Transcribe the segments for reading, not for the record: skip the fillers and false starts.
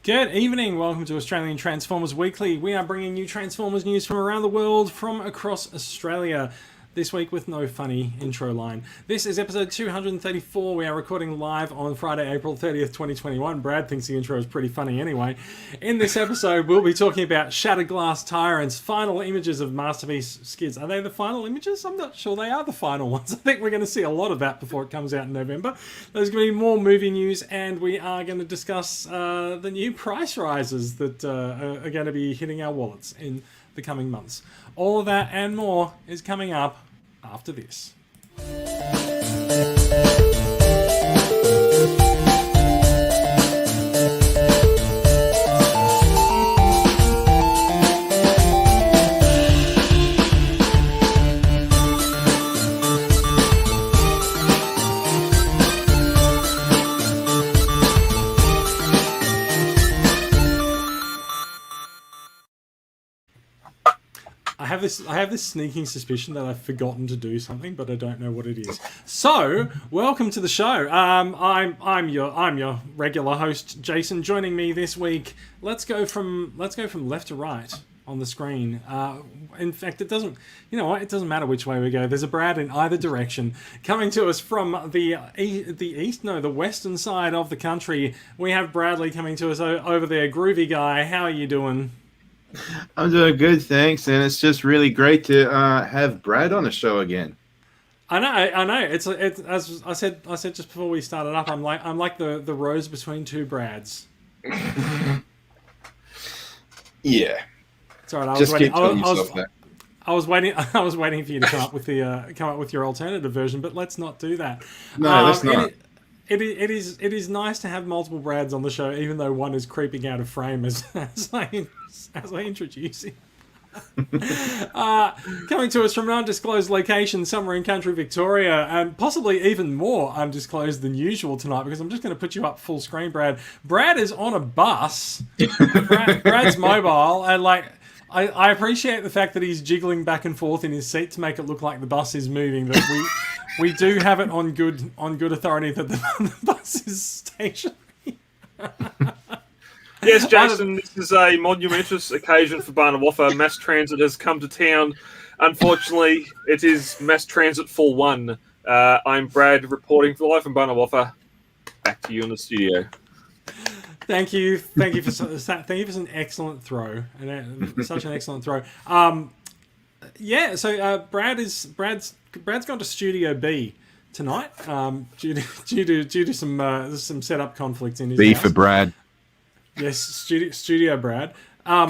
Good evening, welcome to Australian Transformers Weekly. We are bringing you Transformers news from around the world, from across Australia. This week with no funny intro line. This is episode 234. We are recording live on Friday, April 30th, 2021. Brad thinks the intro is pretty funny anyway. In this episode, we'll be talking about Shattered Glass Tyrants, final images of Masterpiece Skids. Are they the final images? I'm not sure they are the final ones. I think we're going to see a lot of that before it comes out in November. There's going to be more movie news, and we are going to discuss the new price rises that are going to be hitting our wallets in the coming months. All of that and more is coming up after this. I have this sneaking suspicion that I've forgotten to do something, but I don't know what it is. So, welcome to the show. I'm your regular host, Jason. Joining me this week, let's go from left to right on the screen. In fact, it doesn't matter which way we go. There's a Brad in either direction. Coming to us from the western side of the country, we have Bradley coming to us over there. Groovy guy, how are you doing? I'm doing good, thanks, and it's just really great to have Brad on the show again. I know. It's as I said just before we started up. I'm like the rose between two Brads. Yeah, it's all right. I was waiting for you to come up with your alternative version, but let's not do that. No, let's not. It is nice to have multiple Brads on the show, even though one is creeping out of frame as I introduce him. Coming to us from an undisclosed location somewhere in country Victoria, and possibly even more undisclosed than usual tonight, because I'm just going to put you up full screen, Brad. Brad is on a bus. Brad's mobile, and I appreciate the fact that he's jiggling back and forth in his seat to make it look like the bus is moving. That we do have it on good authority that the bus is stationary. Yes, Jason, this is a monumentous occasion for Barna Waffa. Mass transit has come to town. Unfortunately, it is mass transit full one. I'm Brad, reporting live from Barna Waffa. Back to you in the studio. Thank you for an excellent throw, and such an excellent throw. So Brad's gone to Studio B tonight, due to some setup conflicts in his B house. for Brad. Yes, Studio Brad. I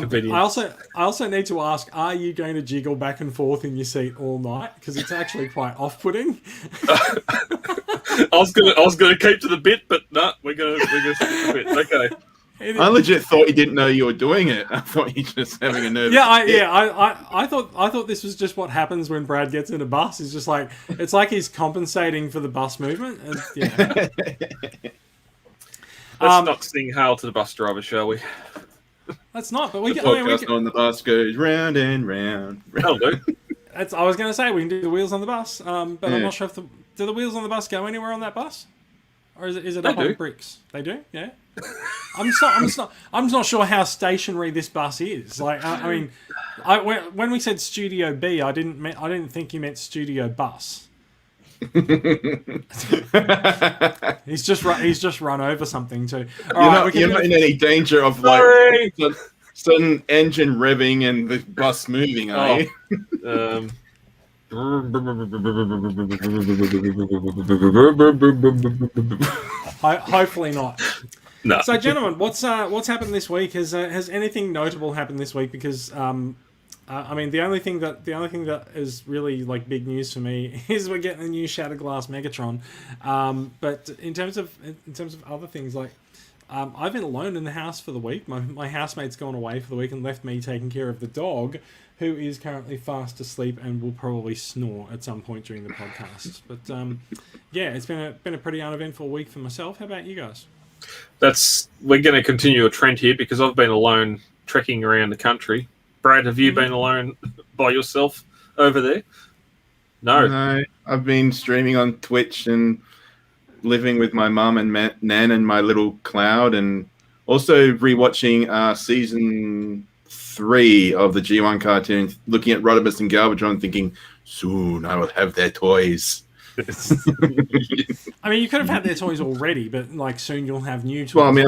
also need to ask: are you going to jiggle back and forth in your seat all night? Because it's actually quite off-putting. I was gonna keep to the bit, but no, we're gonna stick to the bit. Okay. I legit thought you didn't know you were doing it. I thought you were just having a nervous. I thought this was just what happens when Brad gets in a bus. He's just like, it's like he's compensating for the bus movement. And, yeah. Let's not sing "Hail to the Bus Driver," shall we? That's not. But we the can. podcast on the bus goes round and round. That'll do. I was going to say we can do the wheels on the bus, but Yeah. I'm not sure if do the wheels on the bus go anywhere on that bus, or is it up on bricks? They do. Yeah. I'm not sure how stationary this bus is. When we said Studio B, I didn't think you meant Studio Bus. He's just run over something too. You're not in any danger of sudden engine revving and the bus moving, are you? Hopefully not. No. So, gentlemen, what's happened this week? Has anything notable happened this week? Because the only thing that is really like big news for me is we're getting a new Shattered Glass Megatron. But in terms of other things, I've been alone in the house for the week. My housemate's gone away for the week and left me taking care of the dog, who is currently fast asleep and will probably snore at some point during the podcast. But it's been a pretty uneventful week for myself. How about you guys? We're going to continue a trend here because I've been alone trekking around the country. Brad, have you been alone by yourself over there? No, I've been streaming on Twitch and living with my mum and Nan and my little cloud and Also, rewatching season 3 of the G1 cartoon, looking at Rodimus and Galvatron, thinking, soon I will have their toys. I mean, you could have had their toys already, but like soon you'll have new toys. Well, I mean,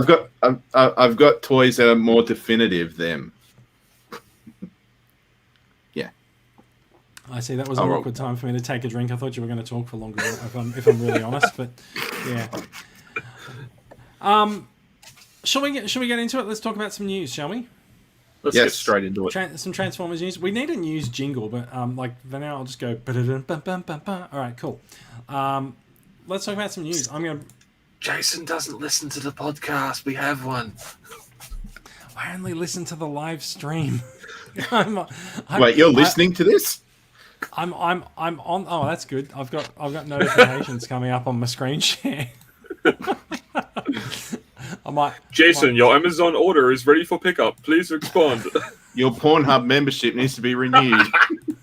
I've got toys that are more definitive than. Yeah. I see. That was an awkward time for me to take a drink. I thought you were going to talk for longer, if I'm really honest. But yeah. Shall we get into it? Let's talk about some news, shall we? Let's get straight into it. Some Transformers news. We need a news jingle, but like for now, I'll just go. All right, cool. Let's talk about some news. Jason doesn't listen to the podcast. We have one. I only listen to the live stream. Wait, you're listening to this? I'm on. Oh, that's good. I've got notifications coming up on my screen share. Jason, your Amazon order is ready for pickup. Please respond. Your Pornhub membership needs to be renewed.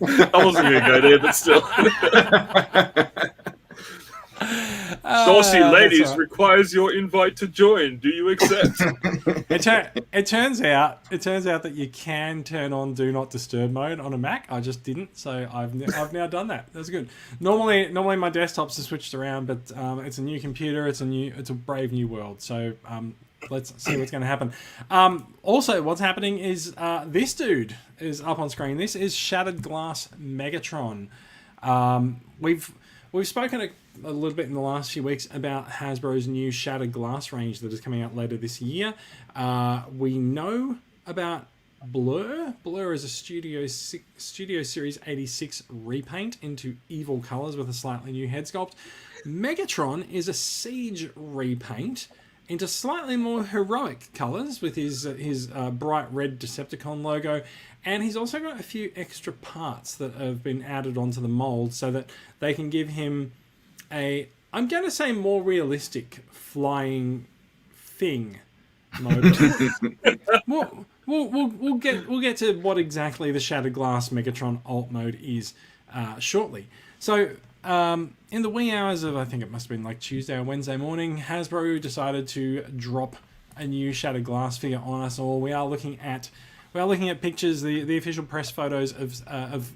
I wasn't going to go there, but still. Saucy Ladies requires your invite to join. Do you accept? It turns out that you can turn on Do Not Disturb mode on a Mac. I just didn't, so I've now done that. That's good. Normally my desktops are switched around, but it's a new computer. It's a brave new world. So let's see what's going to happen. Also, what's happening is this dude is up on screen. This is Shattered Glass Megatron. We've spoken a little bit in the last few weeks about Hasbro's new Shattered Glass range that is coming out later this year. We know about Blur. Blur is a Studio Series 86 repaint into evil colours with a slightly new head sculpt. Megatron is a Siege repaint into slightly more heroic colours with his bright red Decepticon logo. And he's also got a few extra parts that have been added onto the mould so that they can give him I'm going to say more realistic flying thing mode. We'll get to what exactly the Shattered Glass Megatron alt mode is shortly. So in the wee hours of, I think it must have been like Tuesday or Wednesday morning, Hasbro decided to drop a new Shattered Glass figure on us all. We are looking at pictures, the official press photos of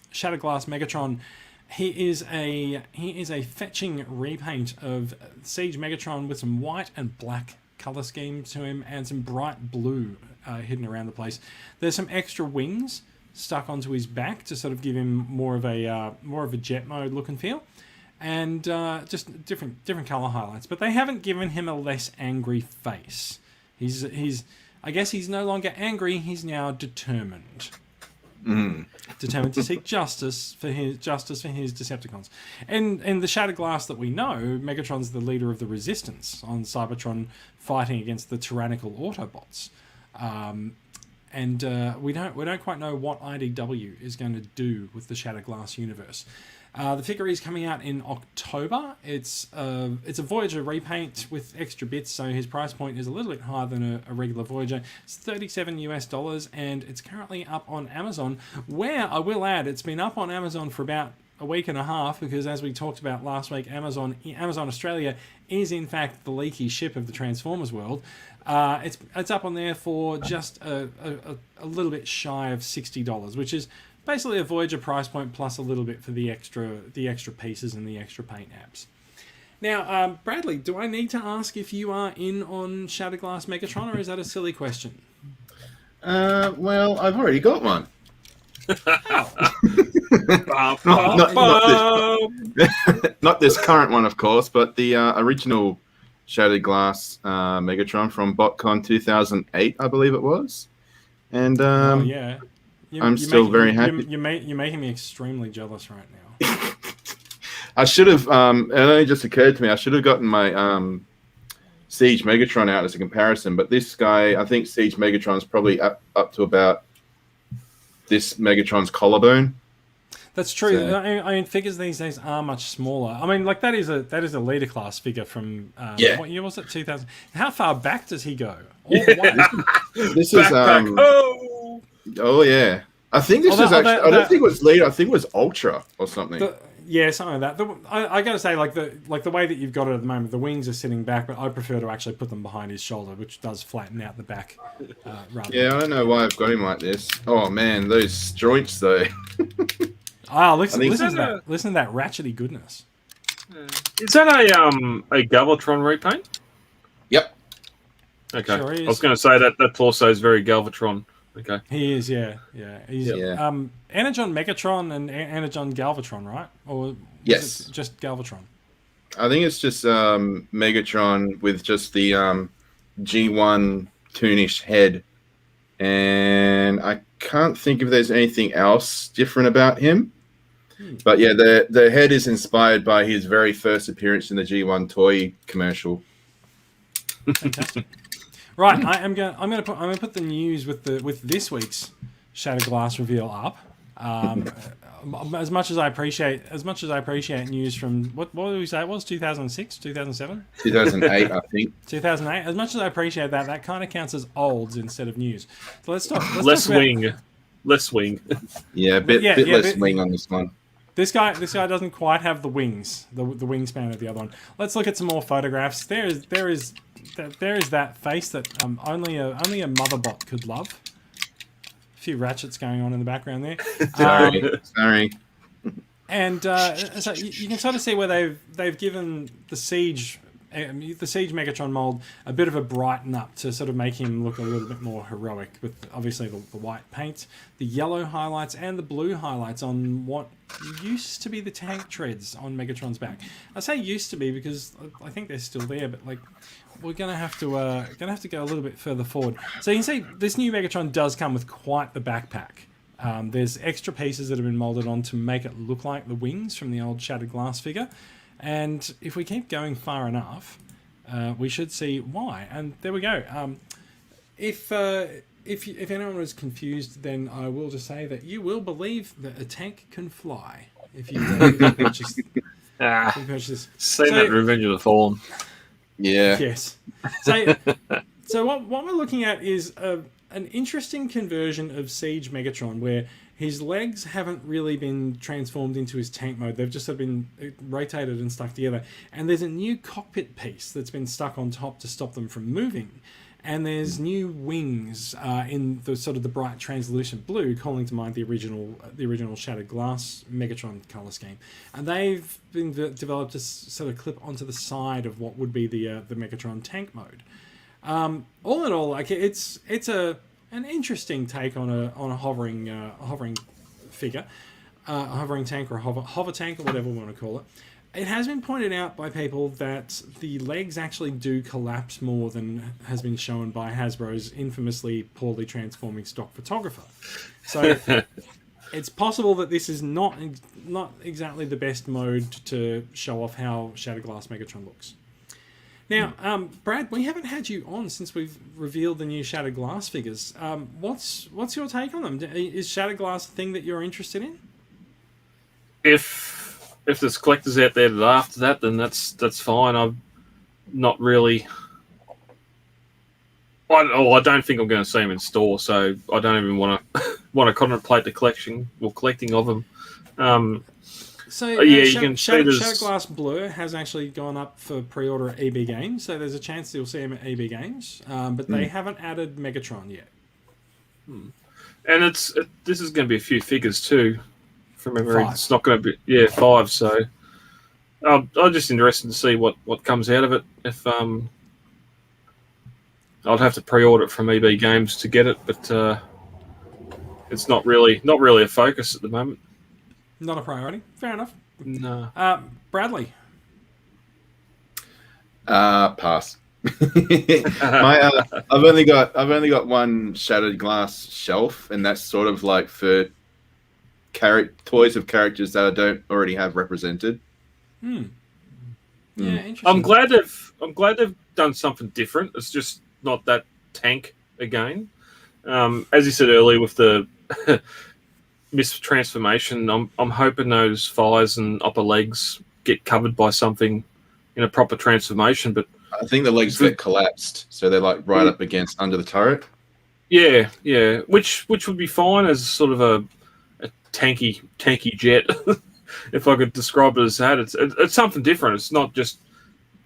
Shattered Glass Megatron. He is a fetching repaint of Siege Megatron with some white and black color scheme to him and some bright blue hidden around the place. There's some extra wings stuck onto his back to sort of give him more of a jet mode look and feel, and just different color highlights. But they haven't given him a less angry face. I guess he's no longer angry. He's now determined. Determined to seek justice for his Decepticons. And in the Shattered Glass that we know, Megatron's the leader of the Resistance on Cybertron, fighting against the tyrannical Autobots. And we don't quite know what IDW is going to do with the Shattered Glass universe. The figure is coming out in October. It's a Voyager repaint with extra bits, so his price point is a little bit higher than a regular Voyager. It's $37 US, and it's currently up on Amazon, where I will add it's been up on Amazon for about a week and a half, because as we talked about last week, Amazon Australia is in fact the leaky ship of the Transformers world. It's up on there for just a little bit shy of $60, which is basically a Voyager price point plus a little bit for the extra pieces and the extra paint apps. Now, Bradley, do I need to ask if you are in on Shattered Glass Megatron, or is that a silly question? Well, I've already got one. Not this current one, of course, but the original Shattered Glass Megatron from BotCon 2008, I believe it was. And yeah. I'm still very happy. You're making me extremely jealous right now. I should have, it only just occurred to me, I should have gotten my Siege Megatron out as a comparison, but this guy, I think Siege Megatron's probably up to about this Megatron's collarbone. That's true. So, I mean, figures these days are much smaller. I mean, like that is a leader class figure from what year was it? 2000. How far back does he go? All the way. This is Oh yeah, I think this is actually. I don't think it was leader. I think it was Ultra or something. Yeah, something like that. I got to say, like the way that you've got it at the moment, the wings are sitting back, but I prefer to actually put them behind his shoulder, which does flatten out the back. Yeah, I don't know why I've got him like this. Oh man, those joints though. Listen to that ratchety goodness. Is that a Galvatron Repaint? Yep. Okay. Sure I is. was going to say that torso is very Galvatron. Okay. He is, yeah. He's Yeah. Energon Megatron and Energon Galvatron, right? Or was Yes. it just Galvatron? I think it's just Megatron with just the G1 toonish head, and I can't think if there's anything else different about him. But yeah, the head is inspired by his very first appearance in the G1 toy commercial. Fantastic. Right, I'm gonna put the news with this week's Shattered Glass reveal up. As much as I appreciate news from what did we say it was 2006, 2007, 2008, I think. 2008. As much as I appreciate that kind of counts as olds instead of news. So let's talk. Less wing. Yeah, a bit less wing on this one. This guy doesn't quite have the wings, the wingspan of the other one. Let's look at some more photographs. There is that face that only a motherbot could love. A few ratchets going on in the background there. Sorry. And so you can sort of see where they've given the Siege Megatron mold a bit of a brighten up to sort of make him look a little bit more heroic, with obviously the white paint, the yellow highlights, and the blue highlights on what used to be the tank treads on Megatron's back. I say used to be because I think they're still there, but like we're gonna have to go a little bit further forward. So you can see this new Megatron does come with quite the backpack. There's extra pieces that have been molded on to make it look like the wings from the old Shattered Glass figure. And if we keep going far enough, we should see why. And there we go. If anyone was confused, then I will just say that you will believe that a tank can fly if you purchase this. Seen that Revenge of the Fallen. Yeah. Yes. So what we're looking at is an interesting conversion of Siege Megatron, where his legs haven't really been transformed into his tank mode. They've just sort of been rotated and stuck together. And there's a new cockpit piece that's been stuck on top to stop them from moving. And there's new wings in the sort of the bright translucent blue, calling to mind the original Shattered Glass Megatron color scheme. And they've been developed to sort of clip onto the side of what would be the Megatron tank mode. All in all, like it's an interesting take on a hovering figure, a hovering tank or a hover tank or whatever we want to call it. It has been pointed out by people that the legs actually do collapse more than has been shown by Hasbro's infamously poorly transforming stock photographer. So it's possible that this is not exactly the best mode to show off how Shattered Glass Megatron looks. Now, Brad, we haven't had you on since we've revealed the new Shattered Glass figures. What's your take on them? Is Shattered Glass a thing that you're interested in? If there's collectors out there that are after that, then that's fine. I'm not really. I don't think I'm going to see them in store, so I don't even want to contemplate the collecting of them. You can Shattered see Glass Blur has actually gone up for pre-order at EB Games, so there's a chance you'll see them at EB Games, but they haven't added Megatron yet. And this is going to be a few figures too, from memory. 5. It's not going to be 5. So I'm just interested to see what comes out of it. If I'd have to pre-order it from EB Games to get it, but it's not really a focus at the moment. Not a priority. Fair enough. No. Bradley. Pass. I've only got one Shattered Glass shelf, and that's sort of like for toys of characters that I don't already have represented. Yeah, interesting. I'm glad they've done something different. It's just not that tank again. As you said earlier, with the mistransformation, I'm hoping those thighs and upper legs get covered by something in a proper transformation. But I think the legs get collapsed, so they're like right up against under the turret. Yeah, which would be fine as sort of a tanky jet. if I could describe it as that. It's something different. It's not just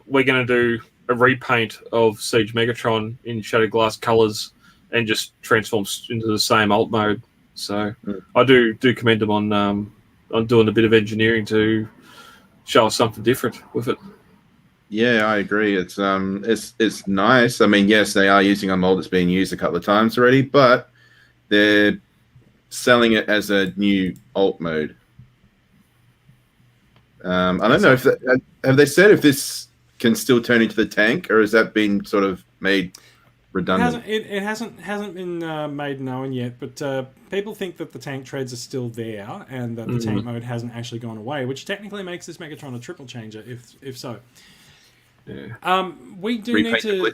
we're going to do a repaint of Siege Megatron in Shattered Glass colours and just transforms into the same alt mode. So I do commend them on doing a bit of engineering to show us something different with it. Yeah, I agree. It's nice. I mean, yes, they are using a mold that's been used a couple of times already, but they're selling it as a new alt mode. I don't know if have they said if this can still turn into the tank, or has that been sort of made redundant? It hasn't been made known yet, but people think that the tank treads are still there and that the tank mode hasn't actually gone away, which technically makes this Megatron a triple changer, if so. Yeah. We do Repaint need to.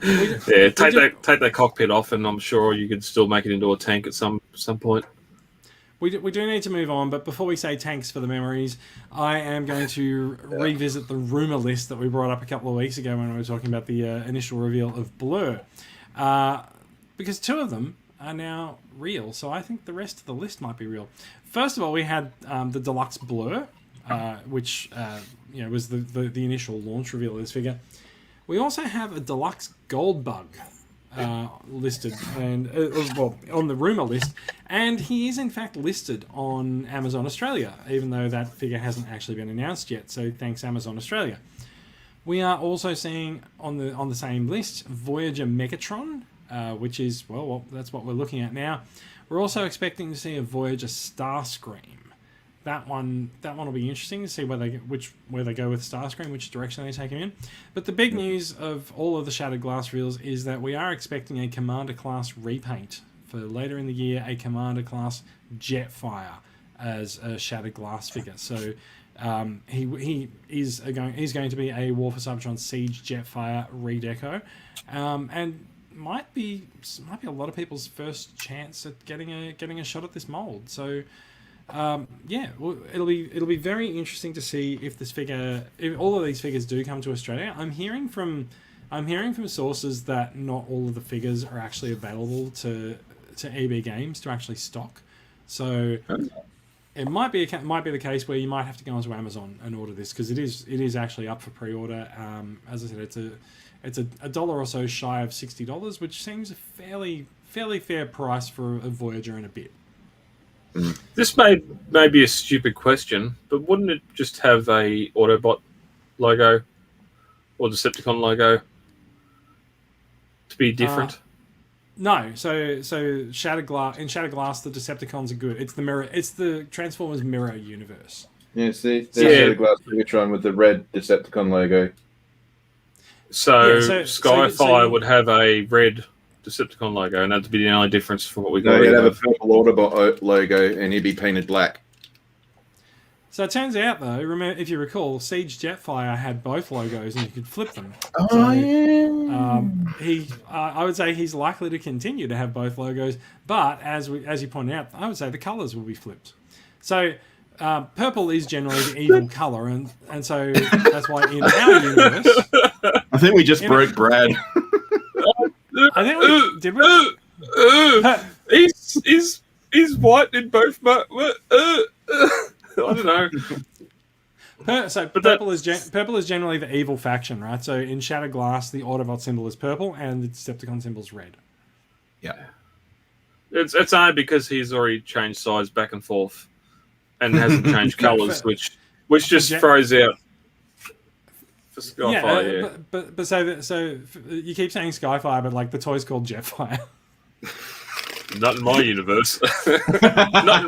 Yeah, take that cockpit off, and I'm sure you could still make it into a tank at some point. We do need to move on, but before we say tanks for the memories, I am going to revisit the rumour list that we brought up a couple of weeks ago when we were talking about the initial reveal of Blur. Because 2 of them are now real, so I think the rest of the list might be real. First of all, we had the Deluxe Blur, which was the initial launch reveal of this figure. We also have a Deluxe Gold Bug listed and on the rumor list, and he is in fact listed on Amazon Australia, even though that figure hasn't actually been announced yet. So thanks, Amazon Australia. We are also seeing on the same list Voyager Megatron, which is that's what we're looking at now. We're also expecting to see a Voyager Starscream. That one will be interesting to see where they go with Starscream, which direction they take him in. But the big news of all of the Shattered Glass reveals is that we are expecting a Commander class repaint for later in the year, a Commander class Jetfire as a Shattered Glass figure. So he's going to be a War for Cybertron Siege Jetfire redeco, and might be a lot of people's first chance at getting a shot at this mold. So. It'll be very interesting to see if all of these figures do come to Australia. I'm hearing from sources that not all of the figures are actually available to EB Games to actually stock. So it might be the case where you might have to go onto Amazon and order this, because it is actually up for pre-order. As I said, it's a dollar or so shy of $60, which seems a fairly fair price for a Voyager and a bit. This may be a stupid question, but wouldn't it just have a Autobot logo or Decepticon logo to be different? No. So Shattered Glass, the Decepticons are good. It's the mirror. It's the Transformers mirror universe. Yeah, see, there's Shattered Glass Megatron with the red Decepticon logo. So Skyfire would have a red Decepticon logo, and that'd be the only difference from what we got. No, he'd have a purple Autobot logo, and he'd be painted black. So it turns out, though, if you recall, Siege Jetfire had both logos, and you could flip them. I would say he's likely to continue to have both logos, but as you pointed out, I would say the colours will be flipped. So purple is generally the evil colour, and so that's why in our universe, I think we just broke Brad. I think did we? He's white in both. I don't know. Purple is generally the evil faction, right? So in Shattered Glass, the Autobot symbol is purple, and the Decepticon symbol is red. Yeah, it's only because he's already changed size back and forth, and hasn't changed colours, which just throws out. Skyfire, but so you keep saying Skyfire, but like the toy's called Jetfire. Not in my universe. not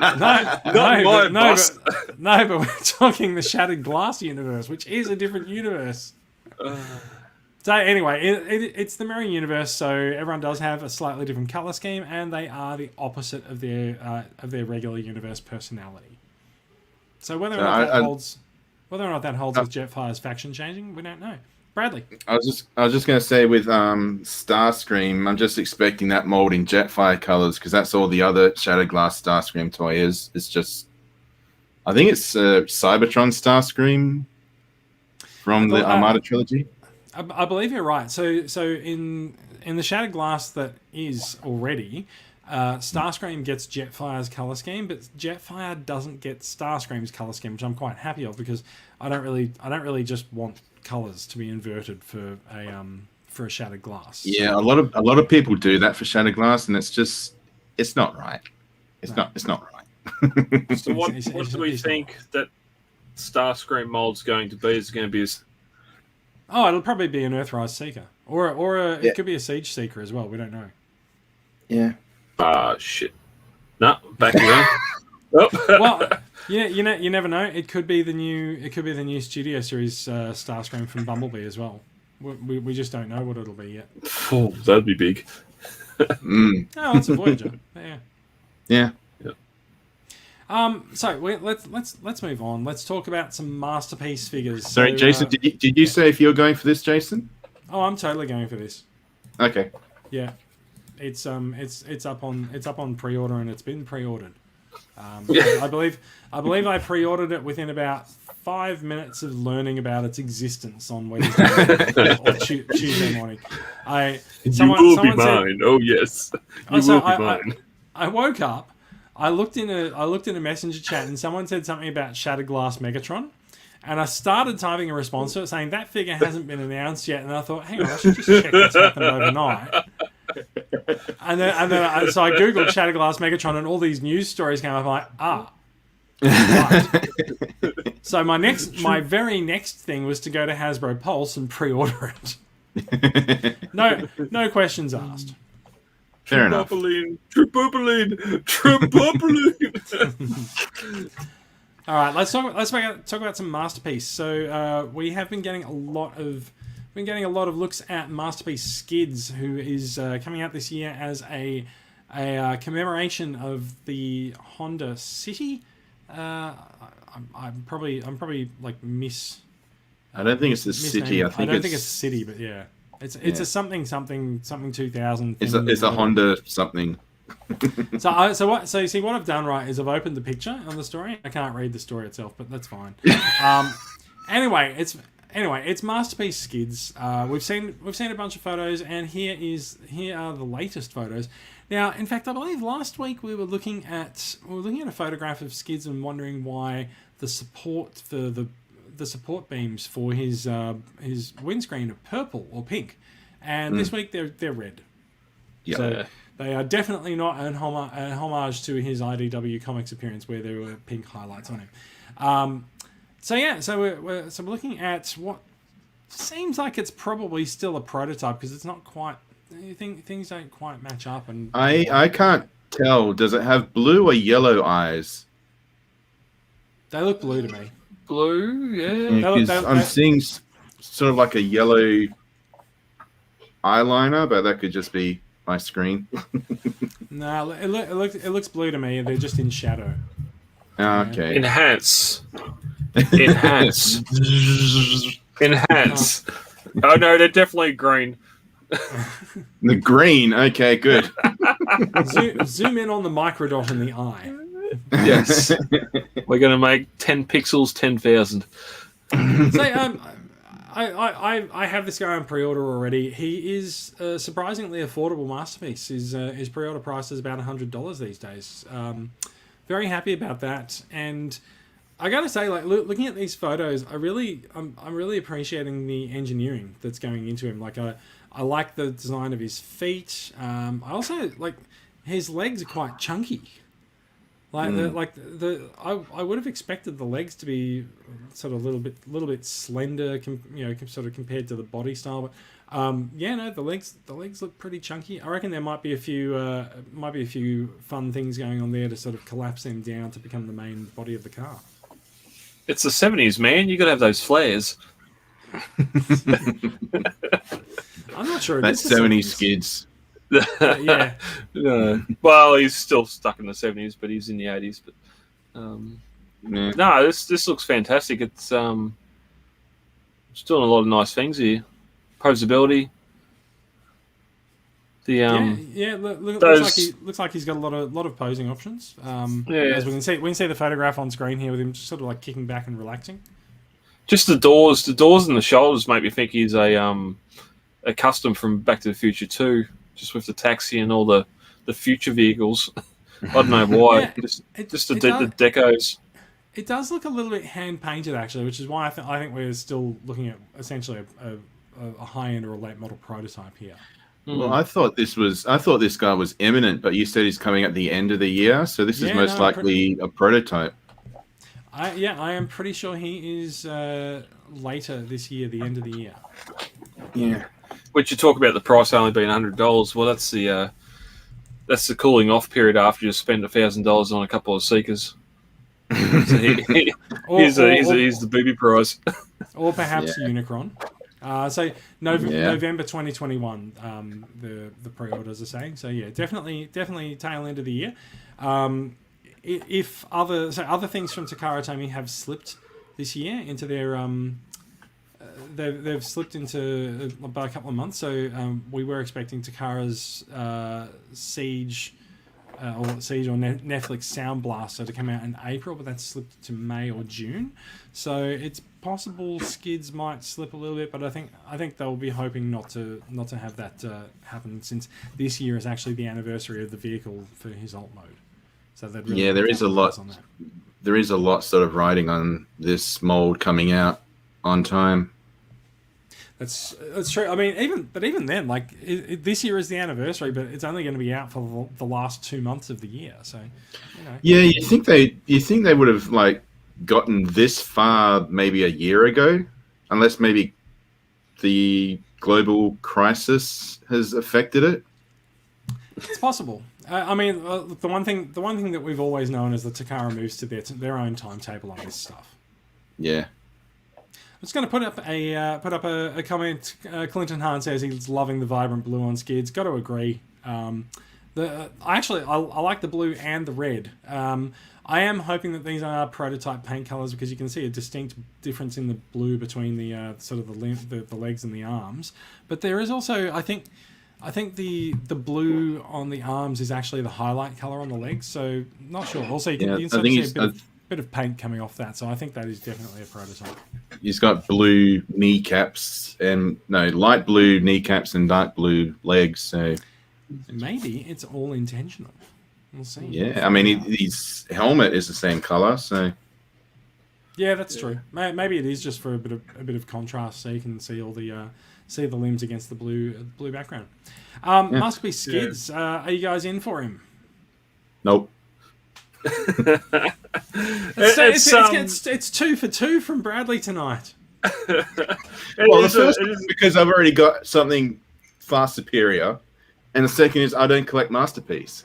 in my bus. But we're talking the Shattered Glass universe, which is a different universe. So anyway, it's the mirror universe, so everyone does have a slightly different color scheme, and they are the opposite of their regular universe personality. So whether or not that holds with Jetfire's faction changing, we don't know. Bradley. I was just going to say with Starscream, I'm just expecting that mold in Jetfire colors, because that's all the other Shattered Glass Starscream toy is. It's just, I think it's Cybertron Starscream from the Armada trilogy. I believe you're right. So in the Shattered Glass that is already, Starscream gets Jetfire's color scheme, but Jetfire doesn't get Starscream's color scheme, which I'm quite happy of because I don't really just want colors to be inverted for a Shattered Glass. Yeah, a lot of people do that for Shattered Glass, and it's not right. It's not right. So what do we think that Starscream mold's going to be? Is it going to be it'll probably be an Earthrise Seeker, or it could be a Siege Seeker as well. We don't know. Yeah. Shit. No, back around. Oh. Well, you never know. It could be the new Studio Series Starscream from Bumblebee as well. We just don't know what it'll be yet. Oh, that'd be big. Oh, it's a Voyager. Yeah. So let's move on. Let's talk about some masterpiece figures. Sorry, Jason. Did you say if you're going for this, Jason? Oh, I'm totally going for this. Okay. Yeah, it's up on pre-order and it's been pre-ordered. I believe I pre-ordered it within about 5 minutes of learning about its existence on Wednesday or Tuesday morning. Someone be said, mine. Oh yes, you will be mine. I woke up. I looked in a messenger chat and someone said something about Shattered Glass Megatron, and I started typing a response to it saying that figure hasn't been announced yet, and I thought, hang on, I should just check what's happened overnight. And then so I googled Shattered Glass Megatron, and all these news stories came up. I'm like, right. So my very next thing was to go to Hasbro Pulse and pre-order it. No questions asked. Fair enough. Tripopoline. All right, let's talk about some masterpiece. So we have been getting a lot of looks at Masterpiece Skids, who is coming out this year as a commemoration of the Honda City. I'm probably like I don't think it's the city. I don't think it's a city, but yeah. It's a something 2000. It's a Honda something. So you see what I've done right is I've opened the picture on the story. I can't read the story itself, but that's fine. Anyway, it's Masterpiece Skids. We've seen a bunch of photos, and here are the latest photos. Now, in fact, I believe last week we were looking at a photograph of Skids and wondering why the support for the support beams for his windscreen are purple or pink, and this week they're red. Yeah. So they are definitely not a homage to his IDW Comics appearance where there were pink highlights on him. So we're looking at what seems like it's probably still a prototype because it's not quite. Things don't quite match up, and I can't tell. Does it have blue or yellow eyes? They look blue to me. Blue, yeah. I'm seeing sort of like a yellow eyeliner, but that could just be my screen. No, it looks blue to me. They're just in shadow. Okay. Enhance. Oh no, they're definitely green. The green. Okay, good. Zoom in on the microdot in the eye. Yes. We're going to make 10 pixels 10,000. So, I have this guy on pre-order already. He is a surprisingly affordable masterpiece. His pre-order price is about $100 these days. Very happy about that. And I gotta say, like looking at these photos, I'm really appreciating the engineering that's going into him. Like I like the design of his feet. I also like his legs are quite chunky. I would have expected the legs to be sort of a little bit slender, sort of compared to the body style. But the legs look pretty chunky. I reckon there might be a few fun things going on there to sort of collapse them down to become the main body of the car. It's the 70s, man. You got to have those flares. I'm not sure. That's 70s Skids. Yeah. Well, he's still stuck in the 70s, but he's in the 80s. But no, this looks fantastic. It's doing a lot of nice things here. Posability. Looks like he's got a lot of posing options. As we can see the photograph on screen here with him just sort of like kicking back and relaxing. Just the doors and the shoulders make me think he's a custom from Back to the Future 2. Just with the taxi and all the the future vehicles. I don't know why. Yeah, just the decos. It does look a little bit hand painted actually, which is why I think we're still looking at essentially a high end or a late model prototype here. Well, I thought this guy was imminent, but you said he's coming at the end of the year, so this is most likely a prototype. I am pretty sure he is later this year, the end of the year. Yeah. Which you talk about the price only being $100. Well, that's the cooling off period after you spend $1,000 on a couple of Seekers. So he's the booby prize. Or perhaps Unicron. So November 2021, the pre-orders are saying. So yeah, definitely tail end of the year. If other things from Takara Tomy have slipped this year into their they've slipped into by a couple of months. So we were expecting Takara's Siege or Netflix Sound Blaster to come out in April, but that's slipped to May or June. So it's possible Skids might slip a little bit, but I think they'll be hoping not to have that happen, since this year is actually the anniversary of the vehicle for his alt mode. So really there is a lot on that. There is a lot sort of riding on this mold coming out on time. That's true. I mean, even then, like this year is the anniversary, but it's only going to be out for the last 2 months of the year. So, Yeah, you think they would have like gotten this far maybe a year ago, unless maybe the global crisis has affected it. It's possible. I mean, the one thing that we've always known is that Takara moves to their own timetable on this stuff. Yeah. I'm just going to put up a comment. Clinton Hahn says he's loving the vibrant blue on Skids. Got to agree. I like the blue and the red. I am hoping that these are prototype paint colors, because you can see a distinct difference in the blue between the sort of the legs and the arms. But there is also, I think the blue on the arms is actually the highlight color on the legs. So not sure. Also, you can sort of see a bit of paint coming off that. So I think that is definitely a prototype. He's got blue kneecaps light blue kneecaps and dark blue legs. So maybe it's all intentional. We'll see. Yeah, I mean, his helmet is the same color, so yeah, that's true. Maybe it is just for a bit of contrast, so you can see all the limbs against the blue background. Must be Skids. Are you guys in for him? Nope. It's 2 for 2 from Bradley tonight. Well, the first is because I've already got something far superior, and the second is I don't collect Masterpiece.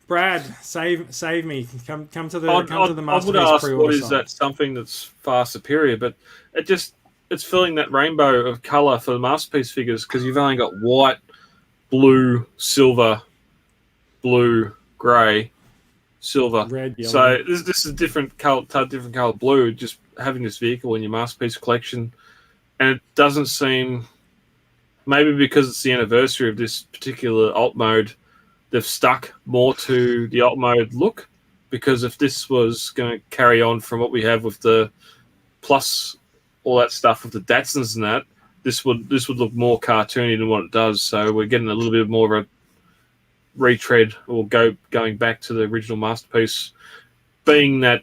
Brad, save me. Come to the Masterpiece. I would ask, what is that something that's far superior? But it's filling that rainbow of color for the Masterpiece figures, because you've only got white, blue, silver, blue, grey, silver, red, yellow. So this is different color blue. Just having this vehicle in your Masterpiece collection, and it doesn't seem. Maybe because it's the anniversary of this particular alt mode, they've stuck more to the alt mode look. Because if this was going to carry on from what we have with the plus all that stuff with the Datsuns and that, this would look more cartoony than what it does. So we're getting a little bit more of a retread, or going back to the original Masterpiece, being that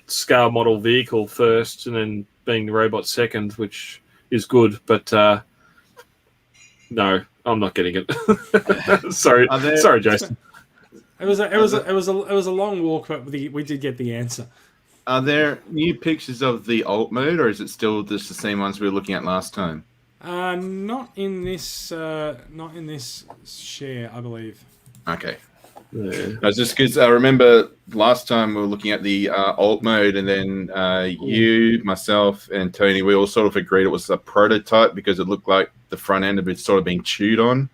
scale model vehicle first, and then being the robot second, which is good. But no, I'm not getting it. Sorry, Jason. It was a long walk, but we did get the answer. Are there new pictures of the alt mode, or is it still just the same ones we were looking at last time? Not in this share, I believe. Okay. Yeah. I was just because I remember last time we were looking at the alt mode, and then you, myself, and Tony, we all sort of agreed it was a prototype because it looked like the front end of it sort of being chewed on.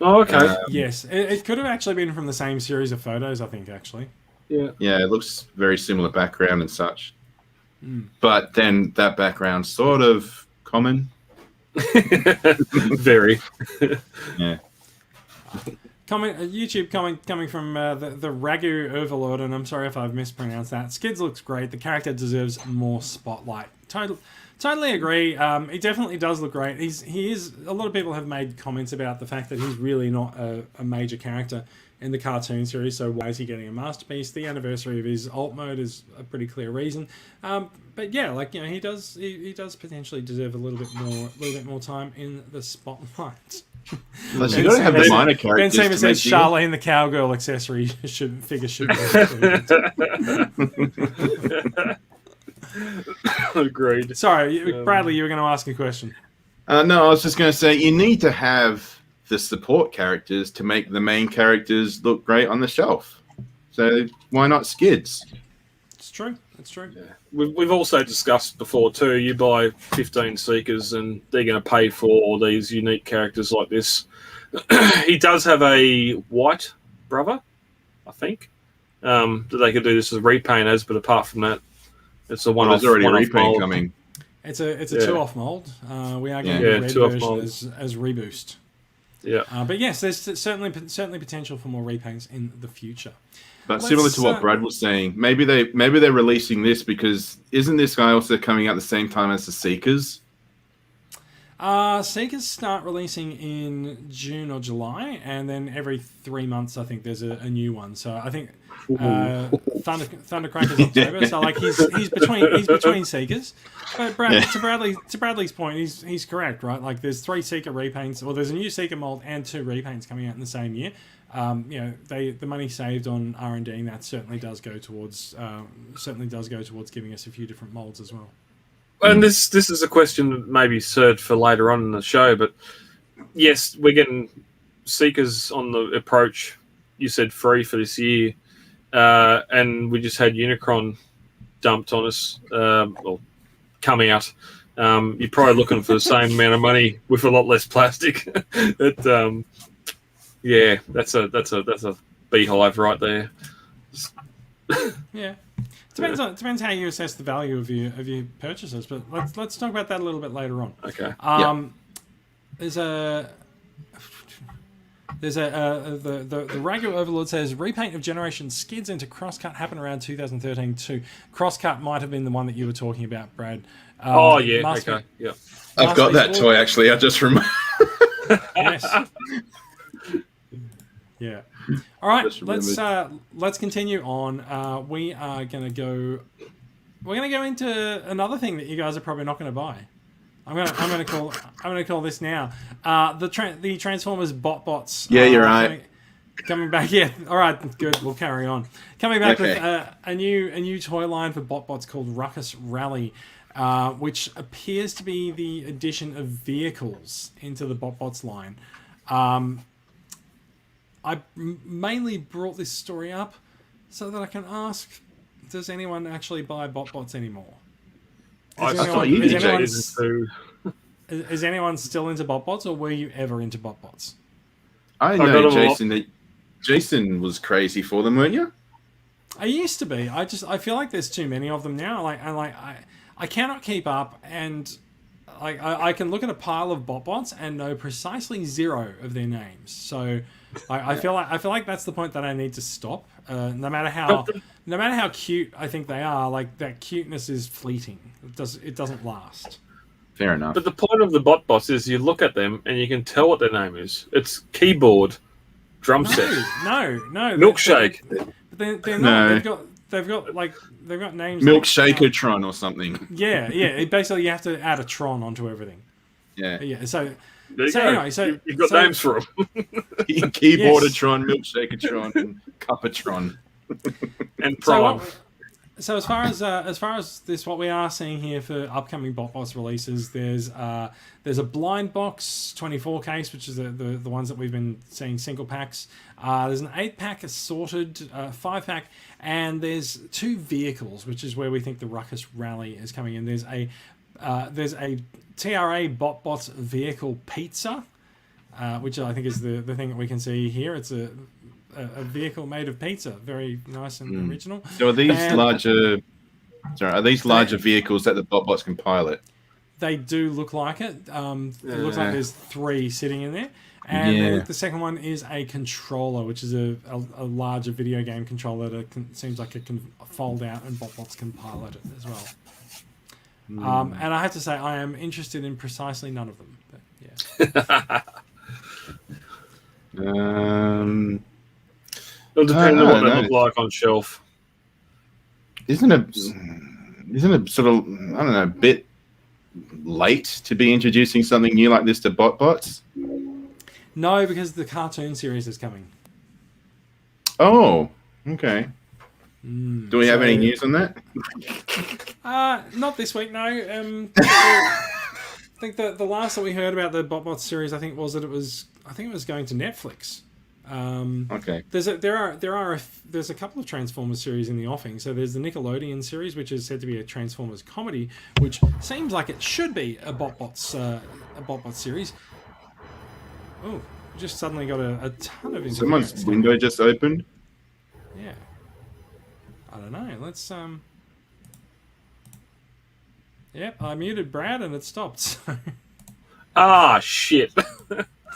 Oh, okay. Yes, it could have actually been from the same series of photos, I think, actually. Yeah. Yeah, it looks very similar background and such. But then that background's sort of common. Very. Yeah. YouTube comment coming from the Ragu Overlord, and I'm sorry if I've mispronounced that. Skids looks great. The character deserves more spotlight. Totally agree. He definitely does look great. He is. A lot of people have made comments about the fact that he's really not a major character in the cartoon series. So why is he getting a masterpiece? The anniversary of his alt mode is a pretty clear reason. But yeah, like he does potentially deserve a little bit more time in the spotlight. Unless you got to have the minor Ben characters. Seaman to says make Charlene the cowgirl accessory figure should be. Agreed. Sorry, Bradley, you were going to ask a question. No, I was just going to say you need to have the support characters to make the main characters look great on the shelf. So why not skids? It's true. It's true. Yeah. We've also discussed before too. You buy 15 Seekers, and they're going to pay for all these unique characters like this. He does have a white brother, I think. That they could do this as repaint as, but apart from that, it's a one-off. There's already a repaint mold. coming. It's a 2-off mold. We are getting the red version as reboost. Yeah. But yes, there's certainly potential for more repaints in the future. But similar to what Brad was saying, maybe they're releasing this because isn't this guy also coming out the same time as the Seekers? Seekers start releasing in June or July, and then every 3 months I think there's a new one. So I think Thundercrack is October. So like he's between Seekers. But to Bradley's point, he's correct, right? Like there's 3 Seeker repaints, or there's a new Seeker mold and 2 repaints coming out in the same year. The money saved on R&D, and that certainly does go towards giving us a few different molds as well. And this is a question that maybe served for later on in the show, but yes, we're getting Seekers on the approach. You said free for this year, and we just had Unicron dumped on us, come out. You're probably looking for the same amount of money with a lot less plastic. Yeah, that's a beehive right there. Yeah, depends how you assess the value of your purchases. But let's talk about that a little bit later on. Okay. The Ragu Overlord says repaint of Generation Skids into Crosscut happened around 2013 too. Crosscut might have been the one that you were talking about, Brad. Okay. Yeah. I've got that toy actually. I just remember. Yes. Yeah. All right. Let's continue on. We're gonna go into another thing that you guys are probably not going to buy. I'm gonna call this now. The Transformers bots. Yeah, you're right. Coming back. Yeah. All right. Good. We'll carry on. Coming back with a new toy line for bots called Ruckus Rally. Which appears to be the addition of vehicles into the bots line. I mainly brought this story up so that I can ask, does anyone actually buy bots anymore? Is anyone still into bots, or were you ever into bots? I know Jason was crazy for them, weren't you? I used to be. I feel like there's too many of them now. I cannot keep up, and I can look at a pile of bots and know precisely 0 of their names. So I feel like that's the point that I need to stop. No matter how cute I think they are, like that cuteness is fleeting. It doesn't last. Fair enough. But the point of the bots is you look at them and you can tell what their name is. It's keyboard, drum set. No. Milkshake. They're not. They've got names. Milkshakertron or something. Yeah. Basically, you have to add a Tron onto everything. Yeah. So anyway, you've got names for them. Keyboardatron, Milkshakertron, and Cupatron, and Prime. So as far as this, what we are seeing here for upcoming bots releases, there's a blind box 24 case, which is the ones that we've been seeing single packs. There's an 8-pack assorted 5-pack, and there's 2 vehicles, which is where we think the Ruckus Rally is coming in. There's a TRA bots vehicle pizza, which I think is the thing that we can see here. It's a vehicle made of pizza, very nice and original. So are these larger vehicles that the bots can pilot? They do look like it. It looks like there's 3 sitting in there. And the second one is a controller, which is a larger video game controller that seems like it can fold out, and bots can pilot it as well. And I have to say, I am interested in precisely none of them. But, yeah. It'll depend on what they no. look like on shelf. Isn't it sort of, I don't know, a bit late to be introducing something new like this to BotBots? No, because the cartoon series is coming. Oh, okay. Do we have any news on that? Not this week, no. I think the last that we heard about the BotBots series, I think was that it was going to Netflix. Okay. There's a couple of Transformers series in the offing. So there's the Nickelodeon series, which is said to be a Transformers comedy, which seems like it should be a BotBots series. Oh, just suddenly got a ton of interference. Someone's window just opened. Yeah. I don't know. Let's Yep, I muted Brad and it stopped. So. Ah, shit.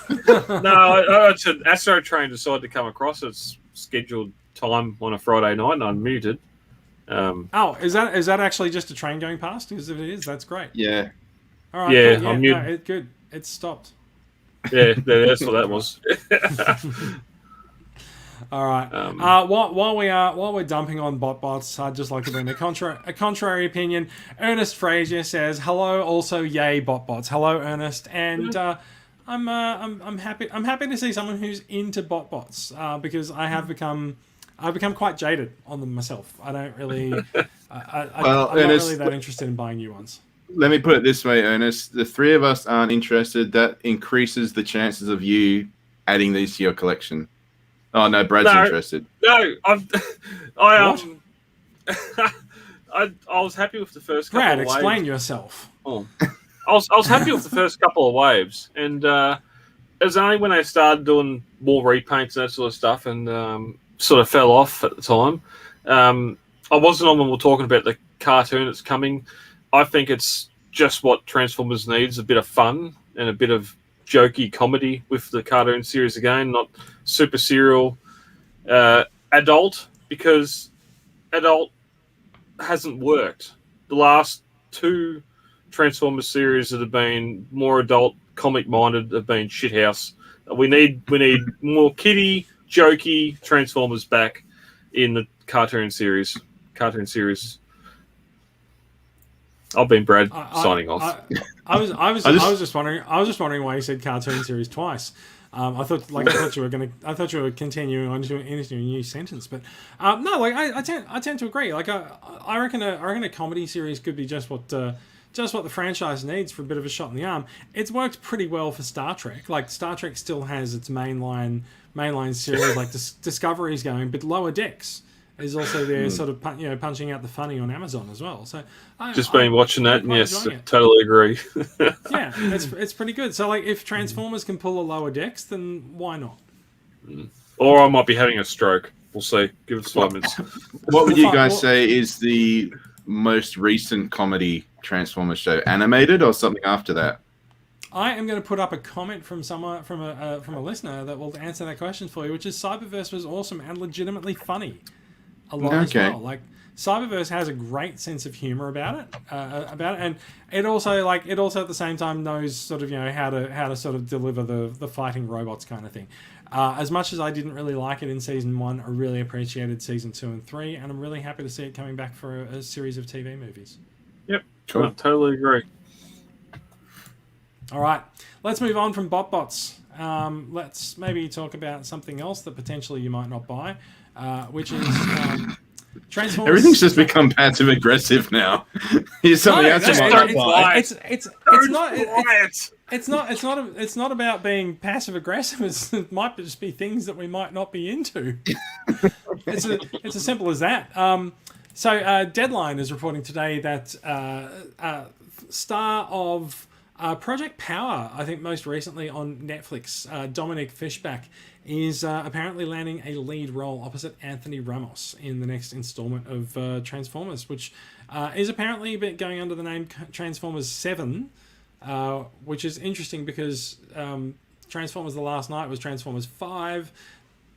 No, Astro Train decided to come across its scheduled time on a Friday night, and I'm muted. Oh, is that actually just a train going past? Because if it is, that's great. Yeah. All right. Yeah, cool. I'm muted. No, good. It stopped. Yeah, that's what that was. All right. While we're dumping on BotBots, I'd just like to bring a contrary opinion. Ernest Frazier says, "Hello, also yay BotBots." Hello, Ernest, and I'm happy to see someone who's into BotBots because I've become quite jaded on them myself. I don't really. I'm not really that interested in buying new ones. Let me put it this way, Ernest. The three of us aren't interested. That increases the chances of you adding these to your collection. Oh no, Brad's interested. No, I was happy with the first couple Brad, of waves. explain yourself. Oh. I was happy with the first couple of waves, and it was only when I started doing more repaints and that sort of stuff, and sort of fell off at the time. I wasn't on when we were talking about the cartoon that's coming. I think it's just what Transformers needs, a bit of fun and a bit of jokey comedy with the cartoon series again, not super serial adult, because adult hasn't worked. The last two Transformers series that have been more adult, comic-minded have been shithouse. We need more kiddie, jokey Transformers back in the cartoon series. I've been Brad signing off. I was just wondering why you said cartoon series twice. I thought you were continuing on into a new sentence, but no, like I tend to agree. Like I reckon a comedy series could be just what the franchise needs for a bit of a shot in the arm. It's worked pretty well for Star Trek. Like Star Trek still has its mainline series like Discovery's going, but Lower Decks is also there, sort of punching out the funny on Amazon as well. So Just been watching that, and yes, totally agree. Yeah, it's pretty good. So like, if Transformers can pull a Lower Decks, then why not? Or I might be having a stroke. We'll see. Give us 5 minutes. What would you guys say is the most recent comedy Transformers show? Animated or something after that? I am going to put up a comment from a listener that will answer that question for you, which is Cyberverse was awesome and legitimately funny. A lot as well. Like Cyberverse has a great sense of humor about it, and it also at the same time knows sort of how to sort of deliver the fighting robots kind of thing. As much as I didn't really like it in season 1, I really appreciated season 2 and 3, and I'm really happy to see it coming back for a series of TV movies. Yep, cool. I totally agree. All right, let's move on from BotBots. Let's maybe talk about something else that potentially you might not buy. Which is Transformers. Everything's just become passive aggressive now. Here's something else you might not buy. It's not about being passive aggressive. It might just be things that we might not be into. It's as simple as that. So Deadline is reporting today that star of Project Power, I think most recently on Netflix, Dominic Fishback, is apparently landing a lead role opposite Anthony Ramos in the next installment of Transformers, which is apparently going under the name Transformers 7, which is interesting because Transformers The Last Night was Transformers 5.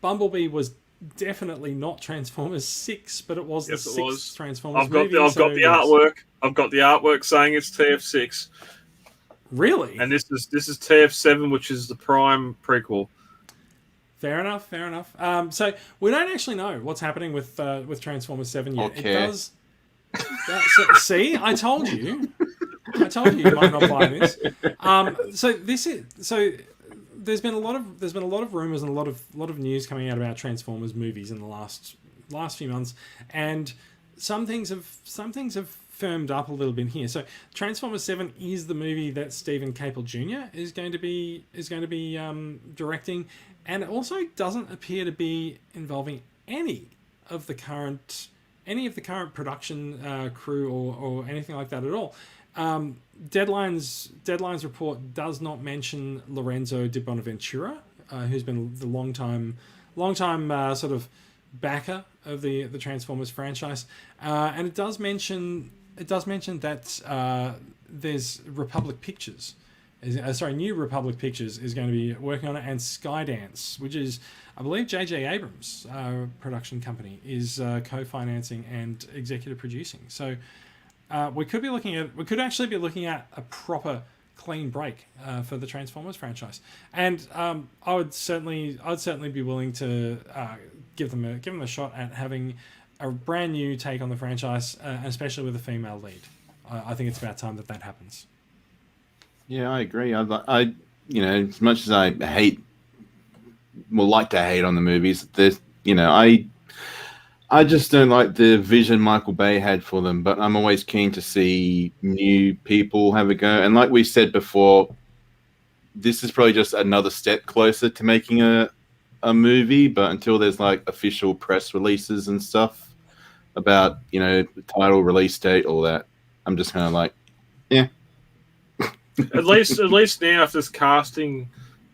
Bumblebee was definitely not Transformers 6, but it was the sixth Transformers movie. I've got the artwork. I've got the artwork saying it's TF6, Really? and this is TF7, which is the Prime prequel. Fair enough. So we don't actually know what's happening with Transformers 7 yet. Okay. It does. See, I told you. You might not buy this. So there's been a lot of rumors and a lot of news coming out about Transformers movies in the last few months, and some things have firmed up a little bit here. So Transformers 7 is the movie that Stephen Caple Jr. is going to be directing, and it also doesn't appear to be involving any of the current production crew or anything like that at all. Deadline's report does not mention Lorenzo Di Bonaventura, who's been the long time sort of backer of the Transformers franchise, and it does mention that there's Republic Pictures. New Republic Pictures is going to be working on it, and Skydance, which is, I believe, J.J. Abrams' production company, is co-financing and executive producing. So we could actually be looking at a proper clean break for the Transformers franchise, and I would certainly be willing to give them a shot at having a brand new take on the franchise, especially with a female lead. I think it's about time that happens. Yeah, I agree. I as much as I like to hate on the movies, I just don't like the vision Michael Bay had for them, but I'm always keen to see new people have a go. And like we said before, this is probably just another step closer to making a movie, but until there's like official press releases and stuff about, the title, release date, all that, I'm just kind of like, yeah. At least now, if this casting,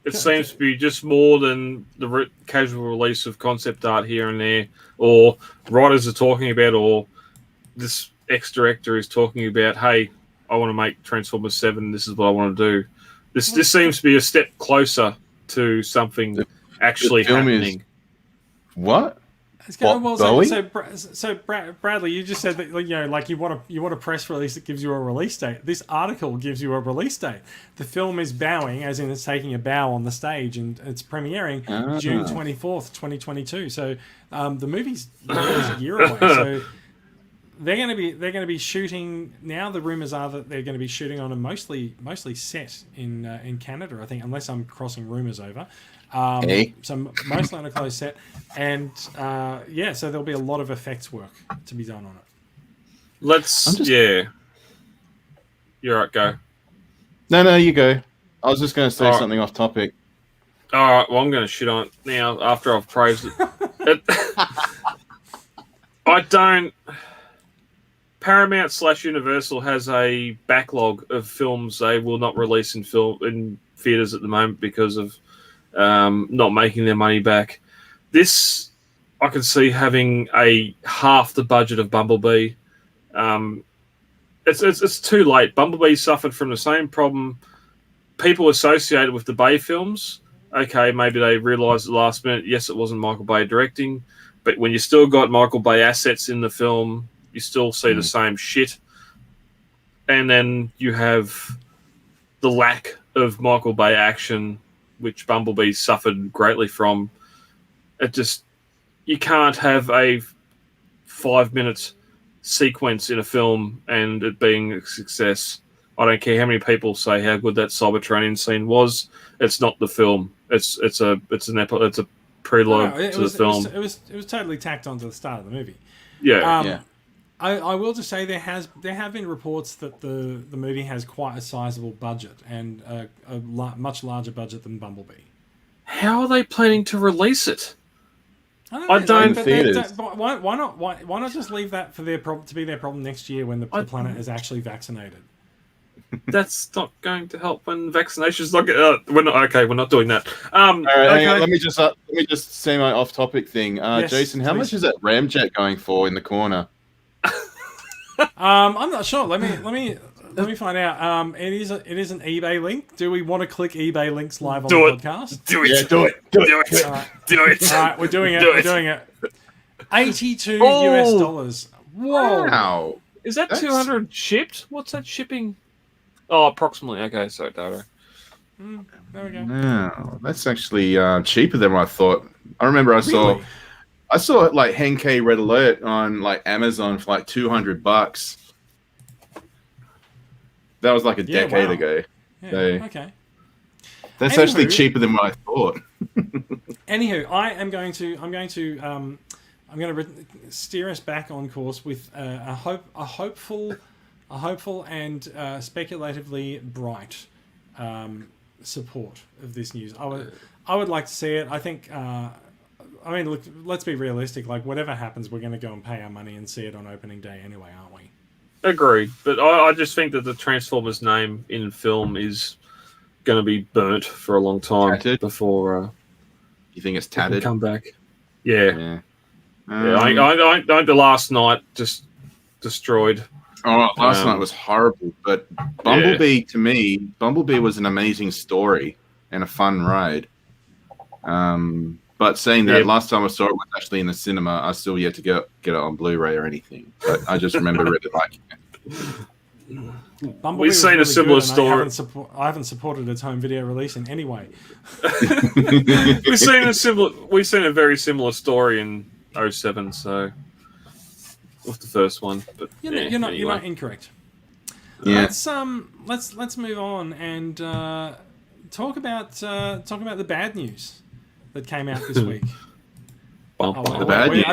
it seems to be just more than the casual release of concept art here and there, or writers are talking about, or this ex-director is talking about, hey, I want to make Transformers 7, this is what I want to do. This seems to be a step closer to something actually happening. What? So Bradley, you just said that you want a press release that gives you a release date. This article gives you a release date. The film is bowing, as in it's taking a bow on the stage, and it's premiering June 24th, 2022. So the movie's a year away. So they're going to be shooting now. The rumors are that they're going to be shooting on a mostly set in Canada, I think, unless I'm crossing rumors over. So mostly on a closed set, and so there'll be a lot of effects work to be done on it. You're right, go. No, you go. I was just going to say something off topic. All right, well, I'm going to shit on it now after I've praised it. Paramount / Universal has a backlog of films they will not release in theaters at the moment because of not making their money back. This, I can see having half the budget of Bumblebee. It's too late. Bumblebee suffered from the same problem. People associated with the Bay films, okay, maybe they realised at the last minute, yes, it wasn't Michael Bay directing, but when you still got Michael Bay assets in the film, you still see the same shit. And then you have the lack of Michael Bay action, which Bumblebee suffered greatly from. You can't have a 5-minute sequence in a film and it being a success. I don't care how many people say how good that Cybertronian scene was. It's not the film. It's a prelogue to the film. It was totally tacked onto the start of the movie. Yeah. I will just say there have been reports that the movie has quite a sizable budget and a much larger budget than Bumblebee. How are they planning to release it? I don't. Why not just leave that for their problem to be their problem next year when the planet is actually vaccinated? That's not going to help when vaccinations not get. We're not doing that. All right, hang on, let me just say my off-topic thing. Yes, Jason, how much is that ramjet going for in the corner? I'm not sure. Let me find out. It is an eBay link. Do we want to click eBay links live on the podcast? Do it. Yeah, do it. All right. Do it. All right, we're doing it. We're doing it. $82 US. Whoa! Wow. Is that That's- 200 shipped? What's that shipping? Oh, approximately. Okay, so Dado. There we go. No, that's actually cheaper than what I thought. I remember Really? I saw it like Henkei Red Alert on like Amazon for like $200. That was like a Yeah, decade wow. ago. Yeah, So okay. that's Anywho- actually cheaper than what I thought. Anywho, I'm going to steer us back on course with a hopeful and speculatively bright support of this news. I would like to see it. I think. I mean, look. Let's be realistic. Like, whatever happens, we're going to go and pay our money and see it on opening day anyway, aren't we? Agreed. But I just think that the Transformers name in film is going to be burnt for a long time Tattered? before You think it's it can tattered? come back. Yeah. Yeah. I the last night just destroyed. Last night was horrible, but Bumblebee to me, Bumblebee was an amazing story and a fun ride. But saying that, last time I saw it was actually in the cinema. I still yet to get it on Blu-ray or anything, but I just remember really liking it. Bumblebee We've was seen a really similar good, and story. I haven't supported its home video release in any way. We've seen a very similar story in 07, so with the first one. But You're not incorrect. Yeah. Let's move on and talk about the bad news that came out this week. The bad news.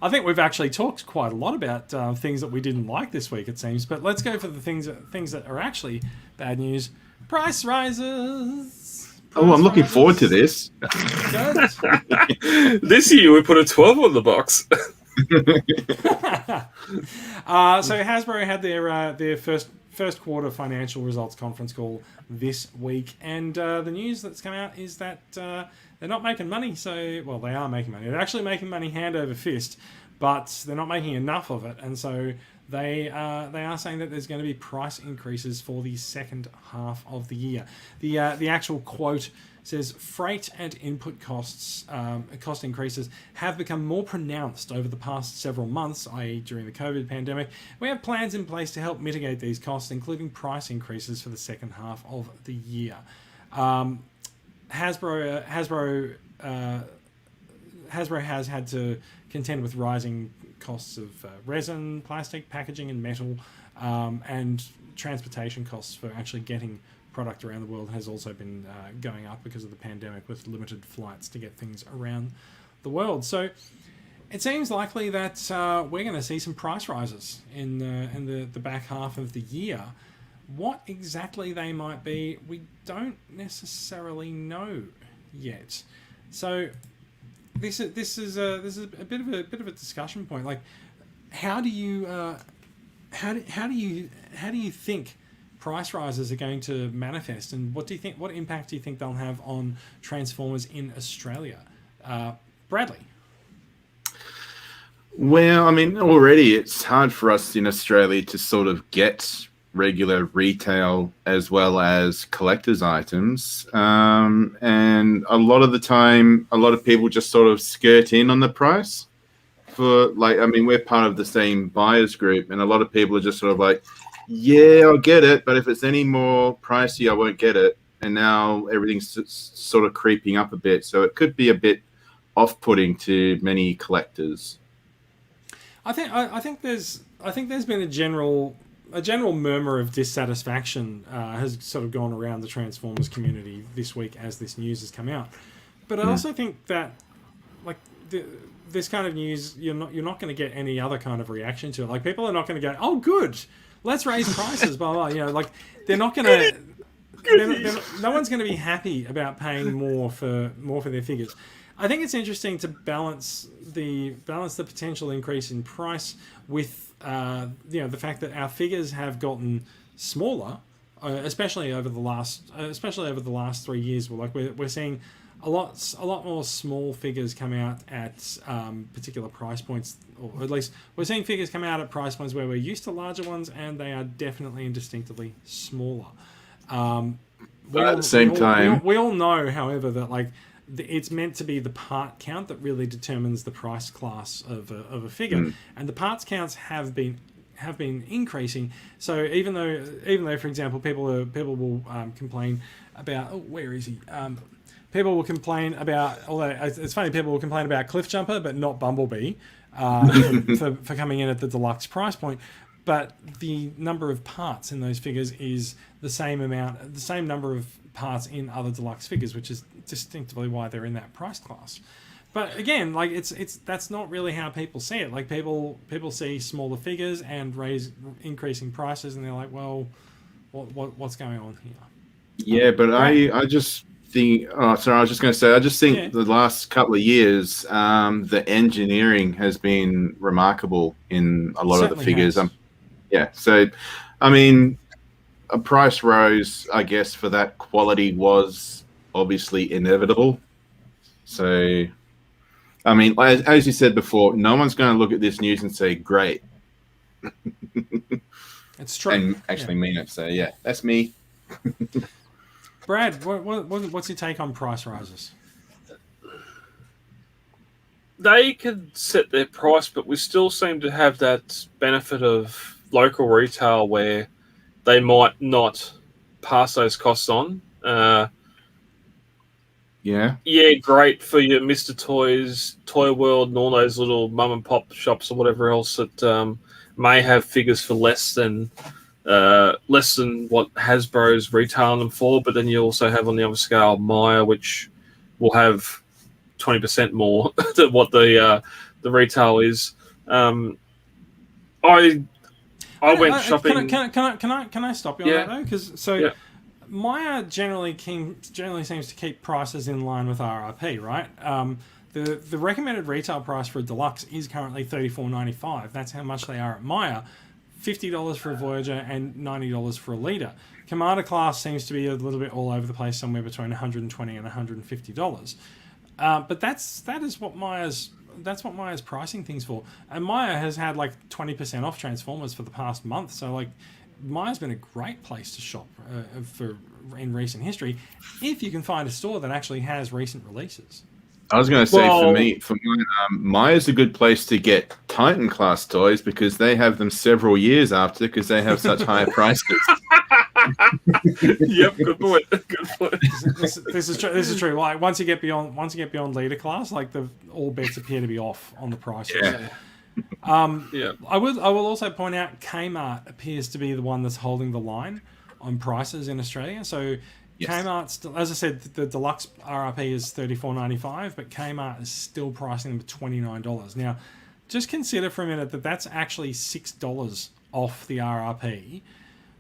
I think we've actually talked quite a lot about things that we didn't like this week, it seems. But let's go for the things that are actually bad news. Price rises. I'm looking forward to this. Good. This year we put a 12 on the box. So Hasbro had their first quarter financial results conference call this week, and the news that's come out is that they're not making money. So, well, they are making money. They're actually making money hand over fist, but they're not making enough of it, and so they are saying that there's going to be price increases for the second half of the year. The actual quote says freight and input cost increases have become more pronounced over the past several months, i.e. during the COVID pandemic. We have plans in place to help mitigate these costs, including price increases for the second half of the year. Hasbro has had to contend with rising costs of resin, plastic, packaging, and metal, and transportation costs for actually getting product around the world has also been going up because of the pandemic, with limited flights to get things around the world. So it seems likely that we're going to see some price rises in the back half of the year. What exactly they might be, we don't necessarily know yet. So this is a bit of a discussion point. Like, how do you think price rises are going to manifest, and what impact do you think they'll have on Transformers in Australia? Bradley? Well, I mean, already it's hard for us in Australia to sort of get regular retail as well as collector's items. And a lot of the time, a lot of people just sort of skirt in on the price. We're part of the same buyers group, and a lot of people are just sort of like, yeah, I'll get it, but if it's any more pricey, I won't get it. And now everything's sort of creeping up a bit. So it could be a bit off-putting to many collectors. I think there's been a general murmur of dissatisfaction has sort of gone around the Transformers community this week as this news has come out. But I also think that, like, this kind of news, you're not going to get any other kind of reaction to it. Like, people are not going to go, "Oh, good, let's raise prices," blah blah. You know, like, they're not going to. No one's going to be happy about paying more for their figures. I think it's interesting to balance the potential increase in price with the fact that our figures have gotten smaller, especially over the last 3 years. We're seeing a lot more small figures come out at particular price points, or at least we're seeing figures come out at price points where we're used to larger ones, and they are definitely and distinctively smaller. At the same time, we all know, however, that like it's meant to be the part count that really determines the price class of a figure, and the parts counts have been increasing. So even though for example people will complain about where is he? People will complain about, although it's funny, people will complain about Cliffjumper but not Bumblebee for coming in at the deluxe price point. But the number of parts in those figures is the same number of parts in other deluxe figures, which is distinctively why they're in that price class. But again, like it's that's not really how people see it. Like people see smaller figures and increasing prices, and they're like, well, what's going on here? Yeah, but I just think. Oh, sorry, I was just going to say. I just think the last couple of years, the engineering has been remarkable in a lot of the figures. Yeah, so I mean, a price rose, I guess, for that quality was obviously inevitable. So, I mean, as you said before, no one's going to look at this news and say, great. It's true. And actually mean it. So, yeah, that's me. Brad, what's your take on price rises? They could set their price, but we still seem to have that benefit of local retail where they might not pass those costs on. Yeah, great for your Mr. Toys, Toy World, and all those little mum and pop shops or whatever else that may have figures for less than what Hasbro's retailing them for. But then you also have on the other scale Maya, which will have 20% more than what the retail is. I went shopping. Can I stop you on that though? Because Maya generally seems to keep prices in line with RRP, right? The recommended retail price for a deluxe is currently $34.95. That's how much they are at Maya. $50 for a Voyager and $90 for a leader. Commander class seems to be a little bit all over the place, somewhere between $120 and $150. But that is what Maya's pricing things for. And Maya has had like 20% off Transformers for the past month. So like Maya's been a great place to shop in recent history if you can find a store that actually has recent releases. I was going to say for me, Maya's a good place to get Titan class toys because they have them several years after because they have such high prices. Yep, good point. This is true. Like once you get beyond leader class, like all bets appear to be off on the prices. Yeah. I will also point out Kmart appears to be the one that's holding the line on prices in Australia. So yes. Kmart still, as I said, the deluxe RRP is $34.95, but Kmart is still pricing them at $29. Now, just consider for a minute that that's actually $6 off the RRP.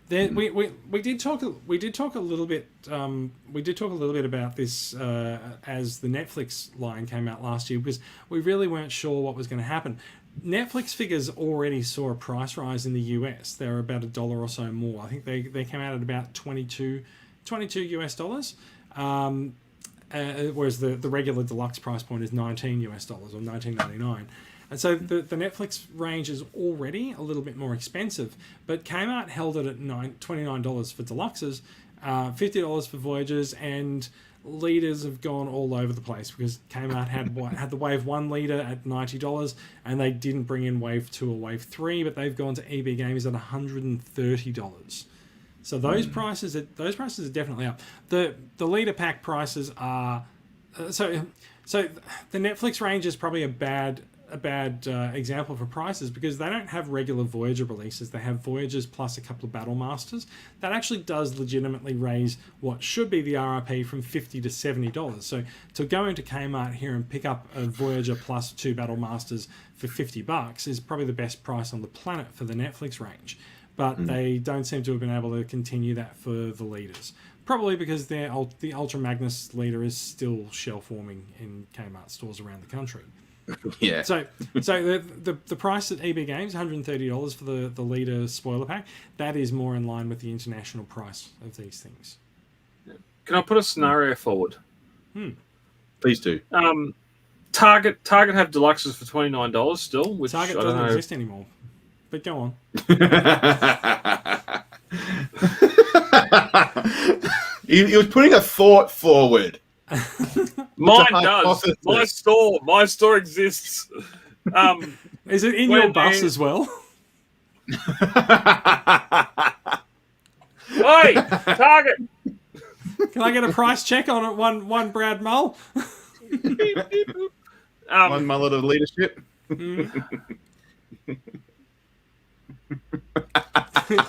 There, we did talk a little bit about this as the Netflix line came out last year because we really weren't sure what was going to happen. Netflix figures already saw a price rise in the US. They were about $1 or so more. I think they came out at about $22 US, whereas the regular deluxe price point is $19 US or $19.99. And so the Netflix range is already a little bit more expensive, but Kmart held it at $29 for deluxes, $50 for Voyagers, and leaders have gone all over the place because Kmart had the Wave 1 leader at $90, and they didn't bring in Wave 2 or Wave 3, but they've gone to EB Games at $130. So those prices are definitely up. The leader pack prices are so the Netflix range is probably a bad example for prices because they don't have regular Voyager releases. They have Voyagers plus a couple of Battle Masters. That actually does legitimately raise what should be the RRP from $50 to $70. So to go into Kmart here and pick up a Voyager plus 2 Battle Masters for $50 is probably the best price on the planet for the Netflix range. But they don't seem to have been able to continue that for the leaders. Probably because the Ultra Magnus leader is still shell forming in Kmart stores around the country. Yeah. So the price at EB Games, $130 for the leader spoiler pack, that is more in line with the international price of these things. Can I put a scenario forward? Please do. Target have deluxes for $29 still, which Target doesn't exist anymore. But go on. He was putting a thought forward. Mine does. My store exists. Is it in your bus as well? Oi, Target. Can I get a price check on it? One Brad Mull. One mullet of leadership.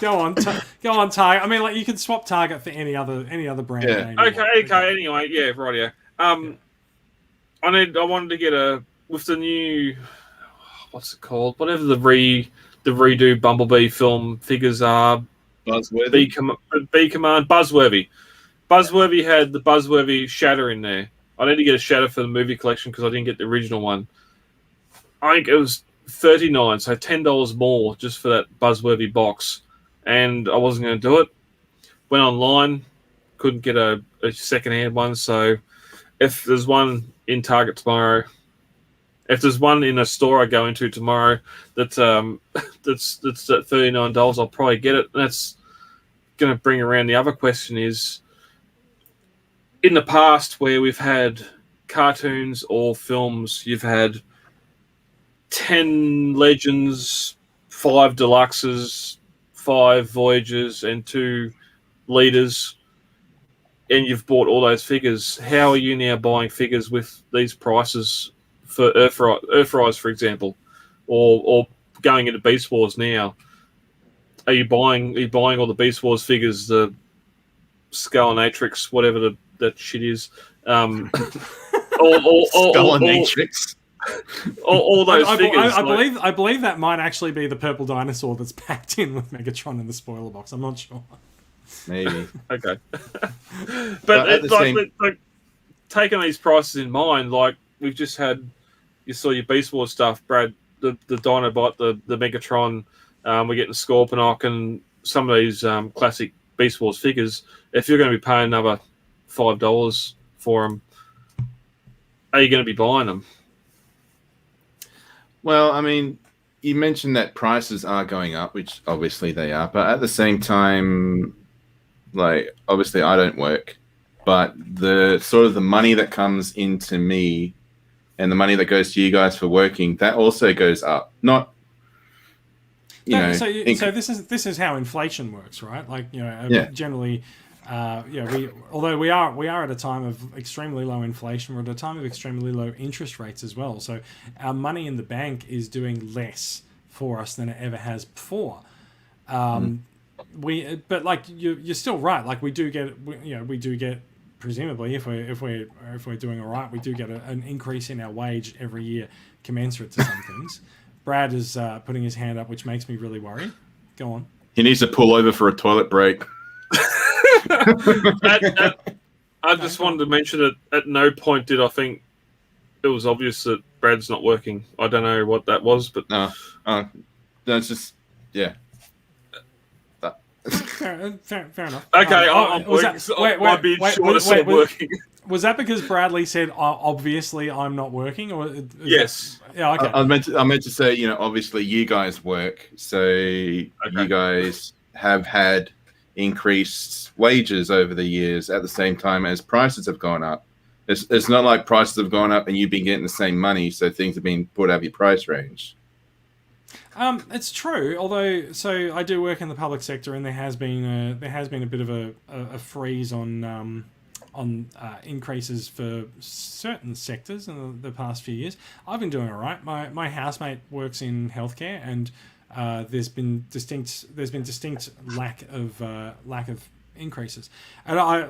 Go on, Target. I mean, like you can swap Target for any other brand. Yeah. name. Okay. Anyway, yeah, rightio. I wanted to get with the new, what's it called? Whatever the redo Bumblebee film figures are. Buzzworthy. B Command Buzzworthy. Buzzworthy had the Buzzworthy Shatter in there. I need to get a Shatter for the movie collection because I didn't get the original one. I think it was $39, so $10 more just for that Buzzworthy box, and I wasn't going to do it. Went online, couldn't get a second-hand one. So if there's one in Target tomorrow, if there's one in a store I go into tomorrow that's at $39, I'll probably get it. And that's going to bring around the other question is, in the past where we've had cartoons or films, you've had 10 Legends, 5 Deluxes, 5 Voyagers, and 2 Leaders, and you've bought all those figures. How are you now buying figures with these prices for Earthrise, for example, or going into Beast Wars now? Are you buying all the Beast Wars figures, the Skullanatrix, whatever that shit is? Skullanatrix. All those figures. I believe that might actually be the purple dinosaur that's packed in with Megatron in the spoiler box. I'm not sure. Maybe. Okay. But it's like taking these prices in mind, like we've just had, you saw your Beast Wars stuff, Brad, the Dinobot, the Megatron, we're getting Scorponok and some of these classic Beast Wars figures. If you're going to be paying another $5 for them, are you going to be buying them? Well, I mean, you mentioned that prices are going up, which obviously they are, but at the same time, like, obviously I don't work, but the sort of the money that comes into me and the money that goes to you guys for working, that also goes up. Not, So this is how inflation works, right? Like, generally, we are at a time of extremely low inflation. We're at a time of extremely low interest rates as well. So our money in the bank is doing less for us than it ever has before. But like you're still right. Like we do get presumably if we're doing all right, we do get an increase in our wage every year, commensurate to some things. Brad is putting his hand up, which makes me really worry. Go on. He needs to pull over for a toilet break. I just wanted to mention that at no point did I think it was obvious that Brad's not working. I don't know what that was, but no, it's just Fair enough. Okay, I'm working. Working. Was that because Bradley said, obviously I'm not working? Or yes. Yeah, okay. I meant to say, obviously you guys work, so you guys have had increased wages over the years at the same time as prices have gone up. It's not like prices have gone up and you've been getting the same money, so things have been put out of your price range. It's true. Although, so I do work in the public sector, and there has been a bit of a freeze on increases for certain sectors in the past few years. I've been doing all right. My housemate works in healthcare, and there's been distinct lack of increases. And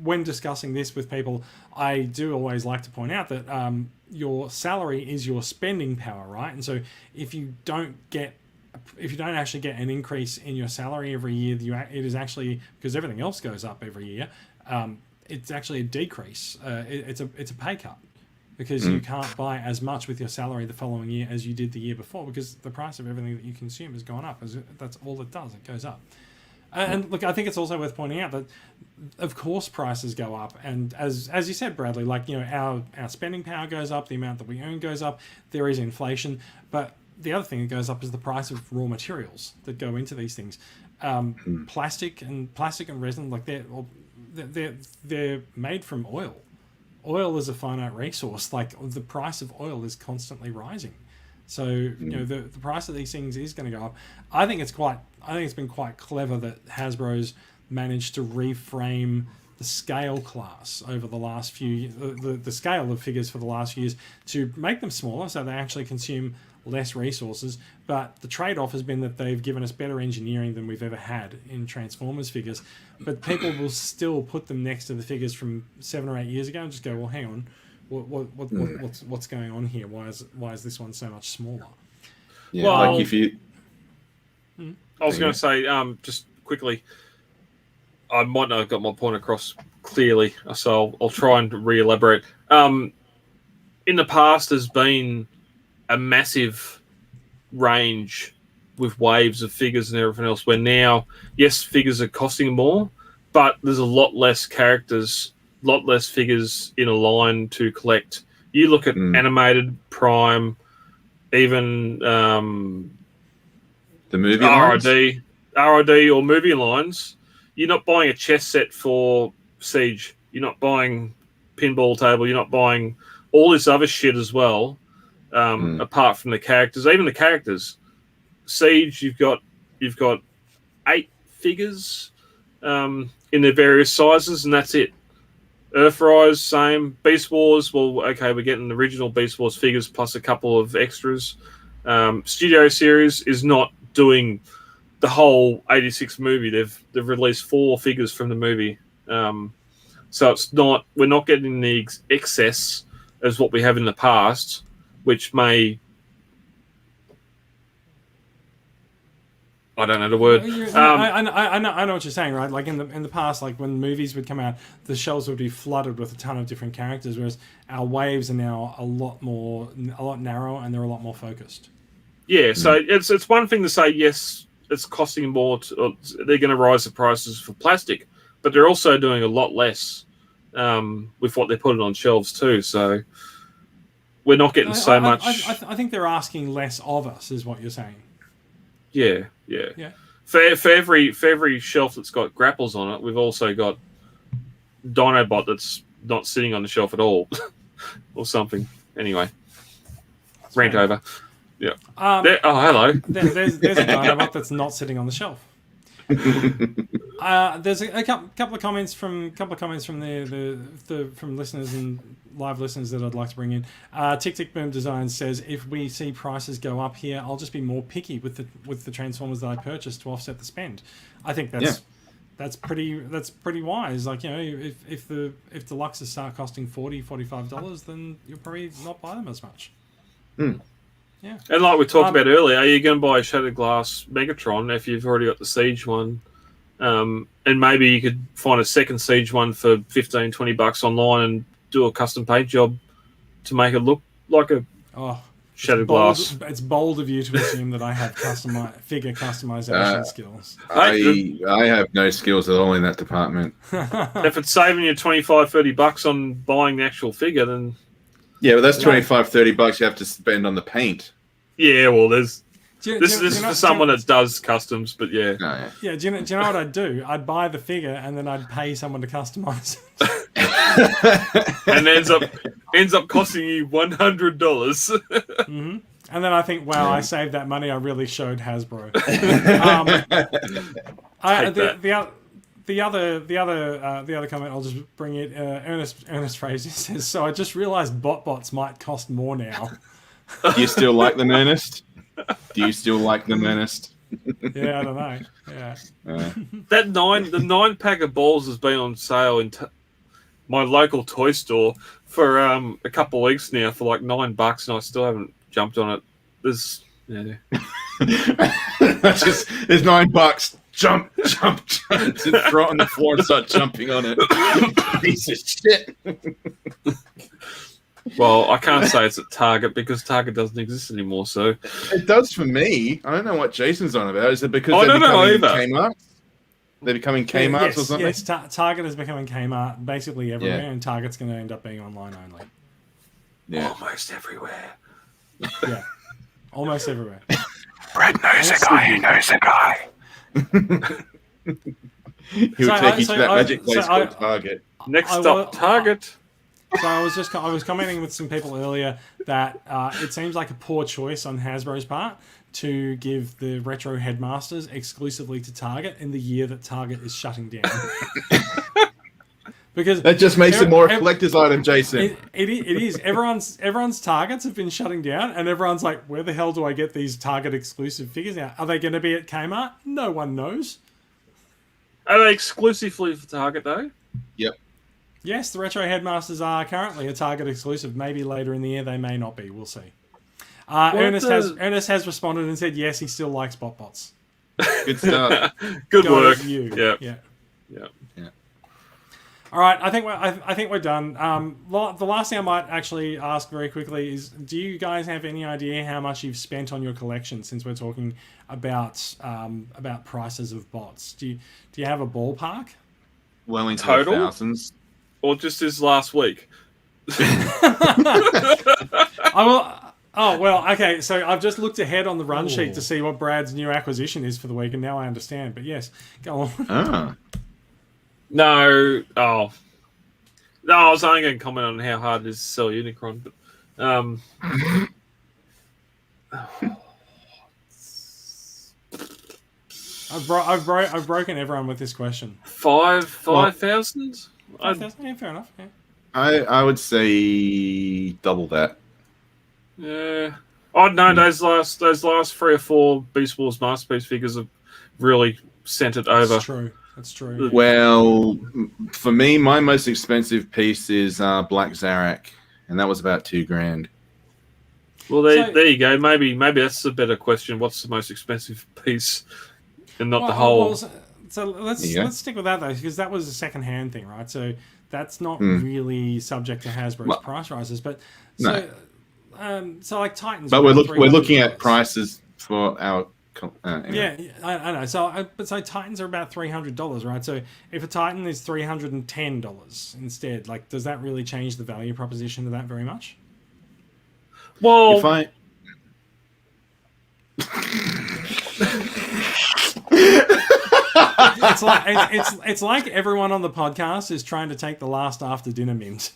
when discussing this with people, I do always like to point out that your salary is your spending power, right? And so if you don't actually get an increase in your salary every year, it is actually, because everything else goes up every year, it's actually a decrease. It's a pay cut, because you can't buy as much with your salary the following year as you did the year before, because the price of everything that you consume has gone up. That's all it does. It goes up. And look, I think it's also worth pointing out that, of course, prices go up, and as you said, Bradley, like, our spending power goes up, the amount that we earn goes up. There is inflation, but the other thing that goes up is the price of raw materials that go into these things. Plastic and resin, like they're made from oil. Oil is a finite resource. Like, the price of oil is constantly rising. So the price of these things is going to go up. I think it's been quite clever that Hasbro's managed to reframe the scale class over the last few the scale of figures for the last few years to make them smaller, so they actually consume less resources. But the trade-off has been that they've given us better engineering than we've ever had in Transformers figures. But people will still put them next to the figures from 7 or 8 years ago and just go, well, hang on, what's going on here? Why is this one so much smaller? Yeah, Well, like if you. I was going to say, just quickly, I might not have got my point across clearly, so I'll try and re-elaborate. In the past, there's been a massive range with waves of figures and everything else, where now, yes, figures are costing more, but there's a lot less characters, a lot less figures in a line to collect. You look at animated, Prime, even The movie lines? RID or movie lines. You're not buying a chess set for Siege. You're not buying pinball table. You're not buying all this other shit as well. Apart from the characters, even the characters. Siege, you've got 8 figures in their various sizes, and that's it. Earthrise, same. Beast Wars, well, okay, we're getting the original Beast Wars figures plus a couple of extras. Studio Series is not doing the whole 86 movie. They've released 4 figures from the movie. So we're not getting the excess as what we have in the past, which may, I don't know the word. I know what you're saying, right? Like in the past, like when movies would come out, the shelves would be flooded with a ton of different characters, whereas our waves are now a lot narrower, and they're a lot more focused. Yeah, so it's one thing to say, yes, it's costing more. They're going to rise the prices for plastic, but they're also doing a lot less with what they're putting on shelves too. So we're not getting so much. I think they're asking less of us, is what you're saying. Yeah. For every shelf that's got grapples on it, we've also got Dinobot that's not sitting on the shelf at all, or something. Anyway, rant over. Yeah. Hello. There's a Dinobot that's not sitting on the shelf. There's a couple of comments from from listeners and live listeners that I'd like to bring in. Tick Tick Boom Design says, if we see prices go up here, I'll just be more picky with the Transformers that I purchased to offset the spend. I think that's pretty wise. Like, if the Deluxes start costing $40-$45, then you'll probably not buy them as much. Yeah. And like we talked about earlier, are you going to buy a Shattered Glass Megatron if you've already got the Siege one? And maybe you could find a second Siege one for $15-$20 online and do a custom paint job to make it look like a Shattered Glass. It's bold of you to assume that I have figure customization skills. I have no skills at all in that department. If it's saving you $25-$30 on buying the actual figure, then... Yeah, but that's $25-$30 you have to spend on the paint. Yeah, well, this is for someone that does customs, but yeah. Oh, yeah. Yeah, do you know what I'd do? I'd buy the figure and then I'd pay someone to customize it. And it ends up costing you $100. Mm-hmm. And then I think, wow, I saved that money. I really showed Hasbro. The other comment, I'll just bring it. Ernest Fraser says, so I just realised bots might cost more now. Do you still like them, Ernest? Yeah, I don't know. Yeah. The 9-pack of balls has been on sale in my local toy store for a couple of weeks now for like $9, and I still haven't jumped on it. There's $9. Jump. And throw it on the floor and start jumping on it. Piece of shit. Well, I can't say it's at Target because Target doesn't exist anymore. So it does for me. I don't know what Jason's on about. Is it because they're becoming Kmart? They're becoming Kmart or something? Yes, Target is becoming Kmart basically everywhere, and Target's going to end up being online only. Yeah. Almost everywhere. Yeah. Almost everywhere. Brad knows a guy who knows a guy. He would take you to that magic place called Target. Next stop, Target. So I was commenting with some people earlier that it seems like a poor choice on Hasbro's part to give the retro headmasters exclusively to Target in the year that Target is shutting down. Because that just makes it more a collector's item, Jason. It is. Everyone's Targets have been shutting down, and everyone's like, where the hell do I get these Target exclusive figures now? Are they going to be at Kmart? No one knows. Are they exclusively for Target, though? Yep. Yes, the retro headmasters are currently a Target exclusive. Maybe later in the year they may not be. We'll see. Ernest has responded and said yes, he still likes BotBots. Good stuff. Good work. Yeah. All right, I think we're done. The last thing I might actually ask very quickly is: do you guys have any idea how much you've spent on your collection? Since we're talking about prices of bots, do you have a ballpark? Well, into total thousands, or just this last week? I will. Oh, well, okay, so I've just looked ahead on the run sheet to see what Brad's new acquisition is for the week, and now I understand. But yes, go on. Ah. No, I was only going to comment on how hard it is to sell Unicron, but I've broken everyone with this question. 5,000? 5,000? Yeah, fair enough. Yeah. I would say double that. Yeah. Oh no, those last 3 or 4 Beast Wars Masterpiece figures have really sent it over. That's true. Well, for me, my most expensive piece is Black Zarak, and that was about $2,000. Well, there you go. Maybe that's a better question. What's the most expensive piece, and not the whole? So let's stick with that though, because that was a second-hand thing, right? So that's not really subject to Hasbro's price rises, but so like Titans. But we're looking at prices for our. Anyway. Yeah, I know. So Titans are about $300, right? So if a Titan is $310 instead, like, does that really change the value proposition of that very much? Well, it's like everyone on the podcast is trying to take the last after dinner mint.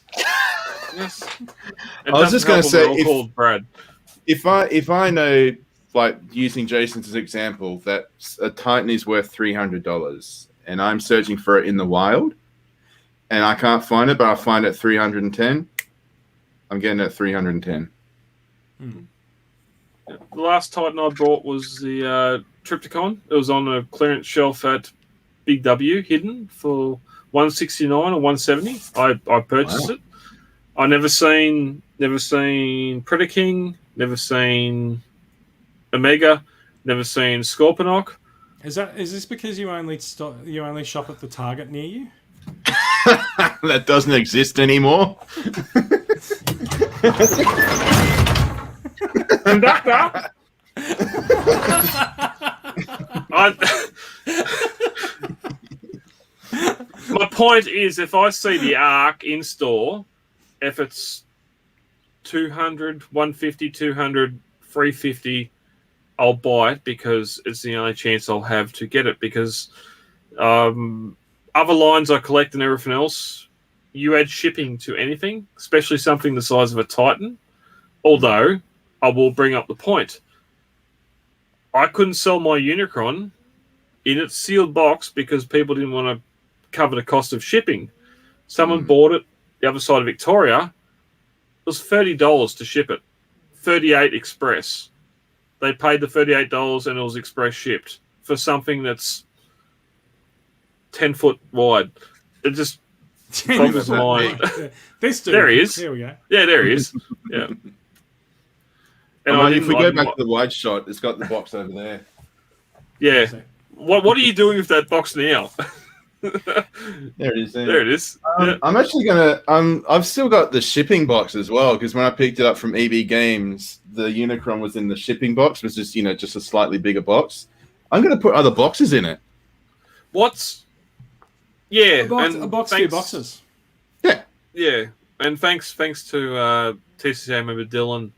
Yes. I was just going to say, called Brad. If I know. Like using Jason's as example, that a Titan is worth $300, and I'm searching for it in the wild, and I can't find it, but I find it at $310. I'm getting it at $310. The last Titan I bought was the Trypticon. It was on a clearance shelf at Big W, hidden for $169 or $170. I purchased it. I never seen Predaking, never seen Omega, never seen Scorponok. Is this because you only shop at the Target near you? That doesn't exist anymore. Conductor. My point is, if I see the Arc in store, if it's 200, 150, 200, 350, I'll buy it because it's the only chance I'll have to get it. Because other lines I collect and everything else, you add shipping to anything, especially something the size of a Titan. Although, I will bring up the point. I couldn't sell my Unicron in its sealed box because people didn't want to cover the cost of shipping. Someone bought it the other side of Victoria. It was $30 to ship it. 38 express. They paid the $38 and it was express shipped for something that's 10 foot wide. It just boggles the mind. There he is. There we go. Yeah, there he is. Yeah. And if we go back to the wide shot, it's got the box over there. Yeah. What are you doing with that box now? There it is. There it is. I'm actually I've still got the shipping box as well, because when I picked it up from EB Games, the Unicron was in the shipping box. It was just a slightly bigger box. I'm gonna put other boxes in it. A box for your boxes. Yeah, and thanks to TCA member Dylan.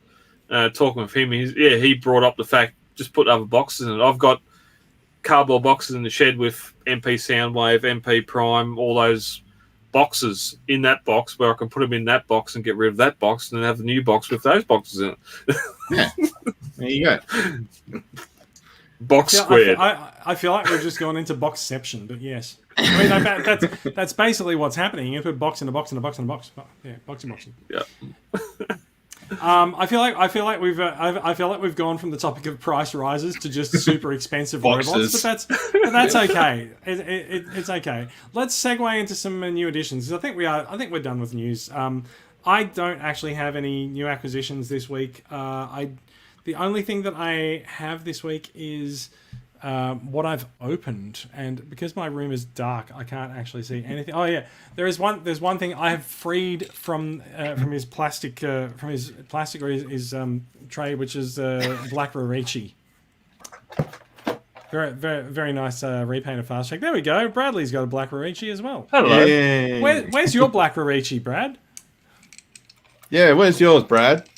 Talking with him, he brought up the fact just put other boxes in it. I've got cardboard boxes in the shed with MP Soundwave, MP Prime, all those boxes in that box where I can put them in that box and get rid of that box and then have the new box with those boxes in it. Yeah. There you go. Box squared. I feel like we've just gone into boxception, but yes. I mean, that's basically what's happening. You put a box in a box in a box in a box. Yeah, boxing. Yeah. I feel like we've gone from the topic of price rises to just super expensive robots, but that's okay. It's okay. Let's segue into some new additions. I think we're done with news. I don't actually have any new acquisitions this week. The only thing that I have this week is what I've opened, and because my room is dark, I can't actually see anything. Oh yeah, there's one thing I have freed from his plastic or his tray, which is Black Rarichi. Very, very, very nice repaint of Fast Check. There we go. Bradley's got a Black Rarichi as well. Hello. Yay. Where's your Black Rarichi, Brad? Yeah, where's yours, Brad?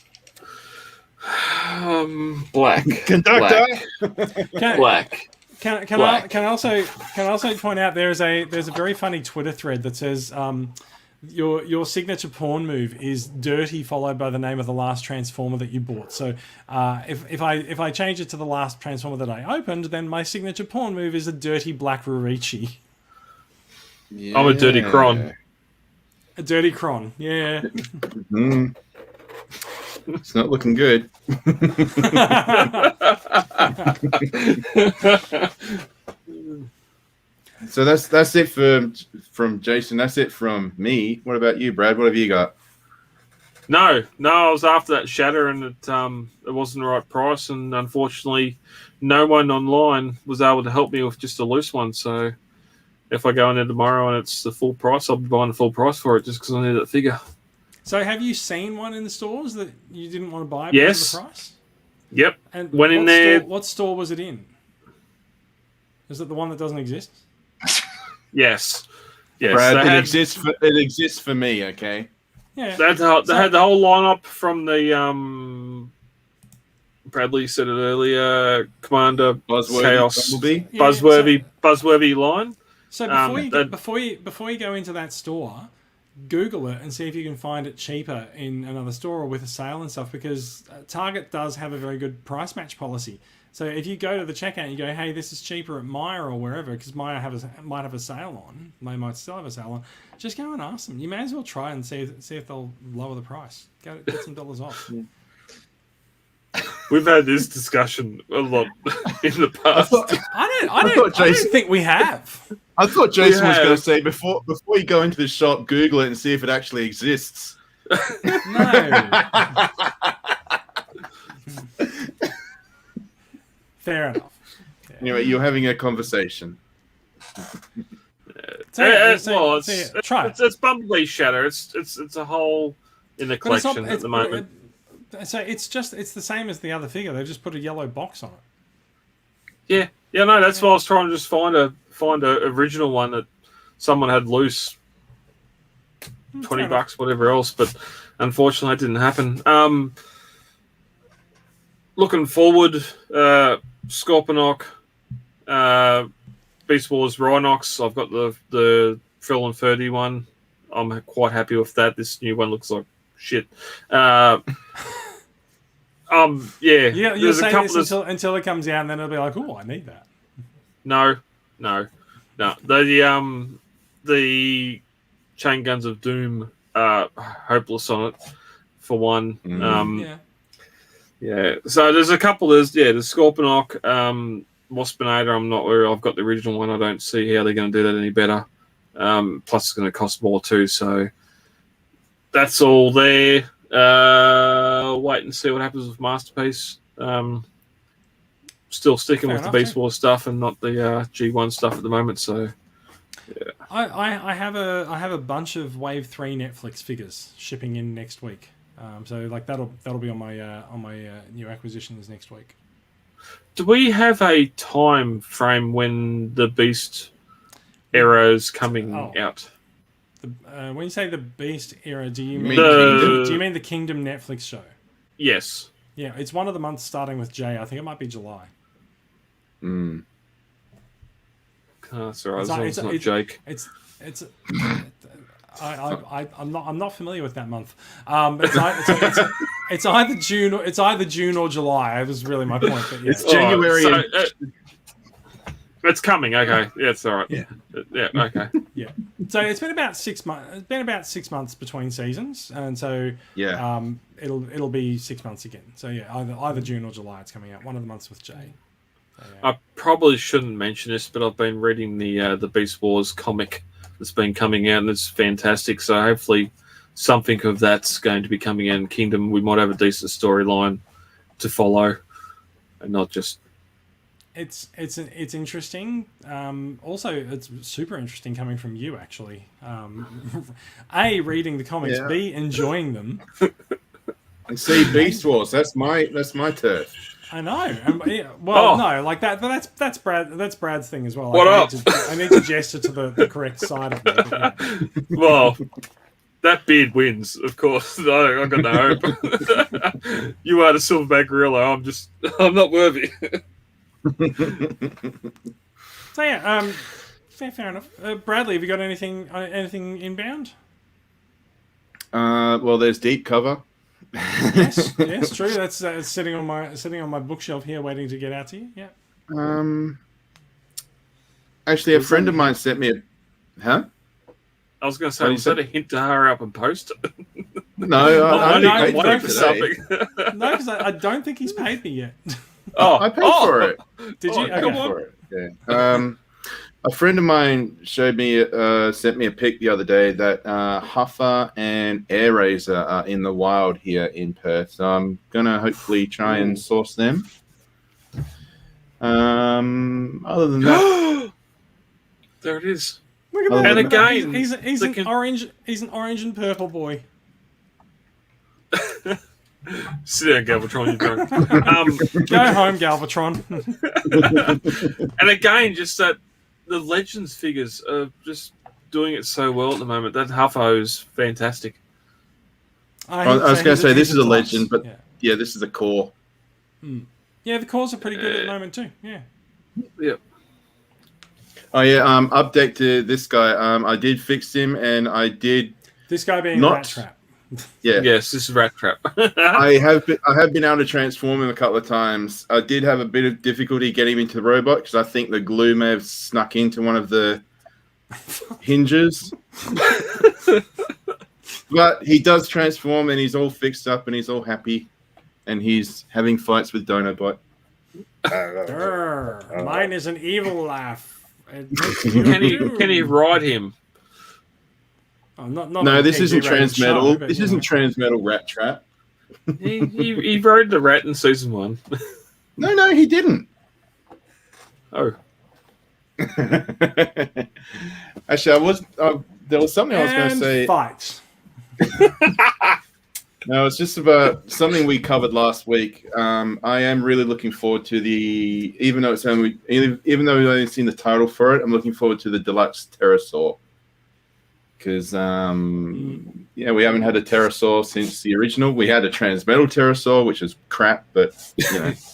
Black. Conductor. Black. Can I also point out there's a very funny Twitter thread that says your signature pawn move is dirty followed by the name of the last transformer that you bought. So if I change it to the last transformer that I opened, then my signature pawn move is a dirty Black Rarichi. Yeah. I'm a dirty cron. A dirty cron, yeah. Mm. It's not looking good. So that's it from Jason. That's it from me. What about you, Brad? What have you got? No, I was after that Shatter, and it wasn't the right price, and unfortunately, no one online was able to help me with just a loose one. So, if I go in there tomorrow and it's the full price, I'll be buying the full price for it just because I need that figure. So, have you seen one in the stores that you didn't want to buy yes. because of the price? Yep. And went in there. What store was it in? Is it the one that doesn't exist? Yes. Brad, it exists for me. Okay. Yeah. They had the whole lineup from the Bradley said it earlier. Commander Buzzworthy, Chaos, Bumblebee? Buzzworthy line. So before you go into that store, Google it and see if you can find it cheaper in another store or with a sale and stuff, because Target does have a very good price match policy. So if you go to the checkout and you go, hey, this is cheaper at Myer or wherever, because Myer might have a sale on, they might still have a sale on, just go and ask them. You may as well try and see if they'll lower the price. Get some dollars off. Yeah. We've had this discussion a lot in the past. I don't think we have. I thought Jason was going to say before you go into the shop, Google it and see if it actually exists. No. Fair enough. Anyway, you're having a conversation. Try it. It's Bumblebee Shatter. It's a hole in the collection at the moment. So it's the same as the other figure. They've just put a yellow box on it. Yeah. No, that's why I was trying to just find a original one that someone had loose. $20, whatever else, but unfortunately, it didn't happen. Looking forward, Scorponok, Beast Wars Rhinox. I've got the Phil and Ferdy one. I'm quite happy with that. This new one looks like shit. Yeah. You'll say this until it comes out, and then it'll be like, oh, I need that. No. The Chain Guns of Doom are hopeless on it, for one. Yeah. So there's a couple. There's the Scorponok, Waspinator. I'm not where I've got the original one. I don't see how they're going to do that any better. Plus, it's going to cost more too. So that's all there. Wait and see what happens with Masterpiece. Still sticking with the Beast Wars stuff and not the G1 stuff at the moment. So yeah. I have a bunch of Wave 3 Netflix figures shipping in next week. So like that'll be on my new acquisitions next week. Do we have a time frame when the Beast era is coming out? When you say the Beast era, do you mean the Kingdom Netflix show? Yes. Yeah, it's one of the months starting with J. I think it might be July. That's all right. It's not Jake. I'm not familiar with that month. It's either June or July. That was really my point. But yeah. It's January. So, it's coming. Okay, yeah, it's all right. Yeah. Yeah. Okay. Yeah. So it's been about 6 months. It's been about 6 months between seasons, and so Yeah. it'll be 6 months again. So yeah, either June or July. It's coming out. One of the months with Jay. So, yeah. I probably shouldn't mention this, but I've been reading the Beast Wars comic that's been coming out, and it's fantastic. So hopefully, something of that's going to be coming out in Kingdom. We might have a decent storyline to follow, and not just. It's interesting. Also, it's super interesting coming from you, actually. A, reading the comics. Yeah. B, enjoying them. And see, Beast Wars. That's my turf. I know. No, like that's Brad's thing as well. What up? up? I need to gesture to the correct side of me. But yeah. Well, that beard wins, of course. No, I've got no hope. You are the silverback gorilla. I'm not worthy. So yeah, fair enough. Bradley, have you got anything inbound? Well, there's Deep Cover. Yes, true. That's sitting on my bookshelf here, waiting to get out to you. Yeah. Actually, a friend of mine sent me a. Huh? I was going to say, was that a hint to hurry up and post it? No, I only paid for it for today. something. No, because I don't think he's paid me yet. I paid for it. Did you? I Okay. paid for it. Yeah. A friend of mine sent me a pic the other day that Huffer and Air Razor are in the wild here in Perth. So I'm gonna hopefully try and source them. Other than that, There it is. Look at Oh, that. And again, he's an orange. He's an orange and purple boy. Sit down, Galvatron. You're drunk. Go home, Galvatron. And again, just that the Legends figures are just doing it so well at the moment. That Huffo is fantastic. I was going to say this is a Deluxe. legend, but yeah, this is a core. Yeah, the cores are pretty good at the moment too. Yeah. Yep. Oh yeah, update to this guy. I did fix him, and I did. This guy being Not- Rat Trap. Yeah, Yes, this is Rat Trap. I have been able to transform him a couple of times. I did have a bit of difficulty getting him into the robot because I think the glue may have snuck into one of the hinges. But he does transform, and he's all fixed up, and he's all happy, and he's having fights with Dinobot. Grr, mine is an evil laugh. It makes you Can he ride him? Oh, not No, a this isn't PG-rated show, Transmetal. but, This you isn't know. Transmetal Rat Trap. He rode the rat in season 1. No, he didn't. Oh. Actually, there was something I was going to And say. fight. No, it's just about something we covered last week. I am really looking forward to even though we've only seen the title for it, I'm looking forward to the Deluxe Pterosaur. Because, we haven't had a pterosaur since the original. We had a Transmetal Pterosaur, which is crap, but,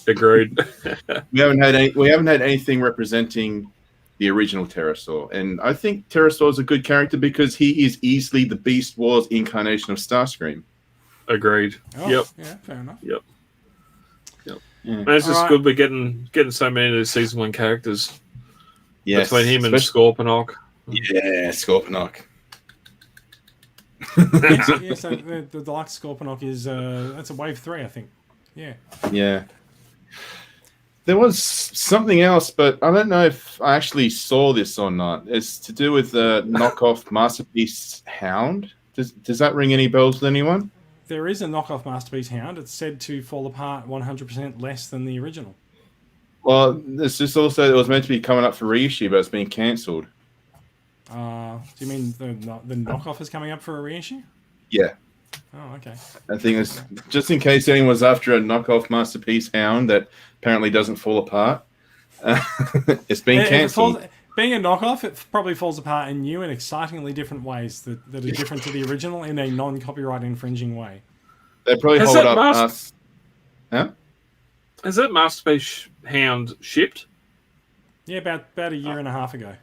Agreed. we haven't had anything representing the original pterosaur. And I think Pterosaur is a good character because he is easily the Beast Wars incarnation of Starscream. Agreed. Oh, Yep. Yeah, fair enough. Yep. Yeah. And it's just Alright. good we're getting so many of the season 1 characters. Yes, Between him and especially- Scorponok. Yeah, Scorponok. Yes, so the Deluxe Scorponok is that's a wave 3, I think. Yeah. Yeah. There was something else, but I don't know if I actually saw this or not. It's to do with the knockoff Masterpiece Hound. Does that ring any bells with anyone? There is a knockoff Masterpiece Hound. It's said to fall apart 100% less than the original. Well, it's just also it was meant to be coming up for reissue, but it's been cancelled. Do you mean the knockoff is coming up for a reissue? Yeah. Oh, okay. I think it's just in case anyone's after a knockoff Masterpiece Hound that apparently doesn't fall apart. It's been If it cancelled. falls- being a knockoff, it probably falls apart in new and excitingly different ways that are different to the original in a non-copyright infringing way. They probably Has hold that up mas- us. Huh? Has that Masterpiece Hound shipped? Yeah, about a year and a half ago.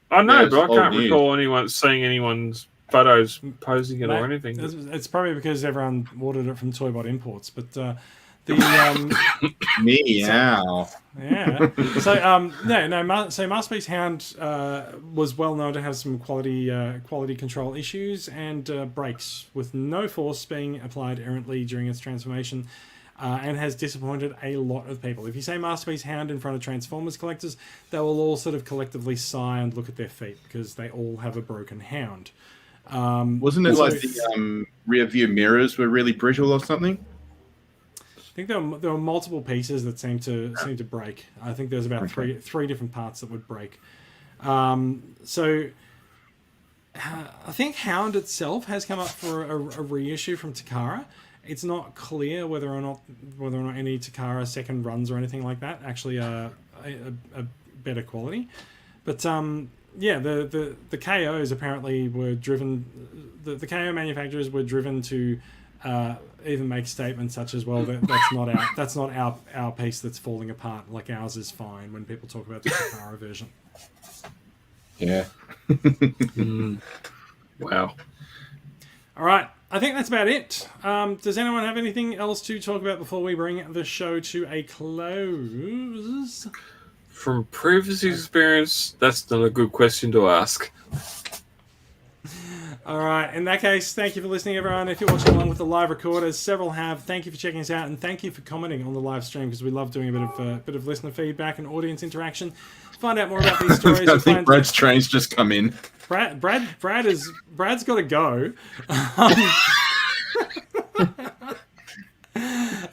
I know, Yeah, but I it's can't old news. recall seeing anyone's photos posing it or Mate, anything. It's probably because everyone ordered it from Toybot Imports, but the Meow. yeah. So Masterpiece Hound was well known to have some quality control issues and breaks, with no force being applied errantly during its transformation, and has disappointed a lot of people. If you say Masterpiece Hound in front of Transformers collectors, they will all sort of collectively sigh and look at their feet because they all have a broken hound. Wasn't it like the rear view mirrors were really brittle or something? I think there were multiple pieces that seemed to break. I think there's about three different parts that would break. So I think Hound itself has come up for a reissue from Takara. It's not clear whether or not any Takara second runs or anything like that actually are a better quality. But the KOs apparently were driven. The KO manufacturers were driven to even make statements such as, well, that's not our piece that's falling apart. Like, ours is fine, when people talk about the Takara version. Yeah. Wow. All right. I think that's about it. Does anyone have anything else to talk about before we bring the show to a close? From previous experience, that's not a good question to ask. All right. In that case, thank you for listening, everyone. If you're watching along with the live record, as several have, thank you for checking us out, and thank you for commenting on the live stream, because we love doing a bit of listener feedback and audience interaction. To find out more about these stories, I think Brad's train's just come in. Brad's got to go.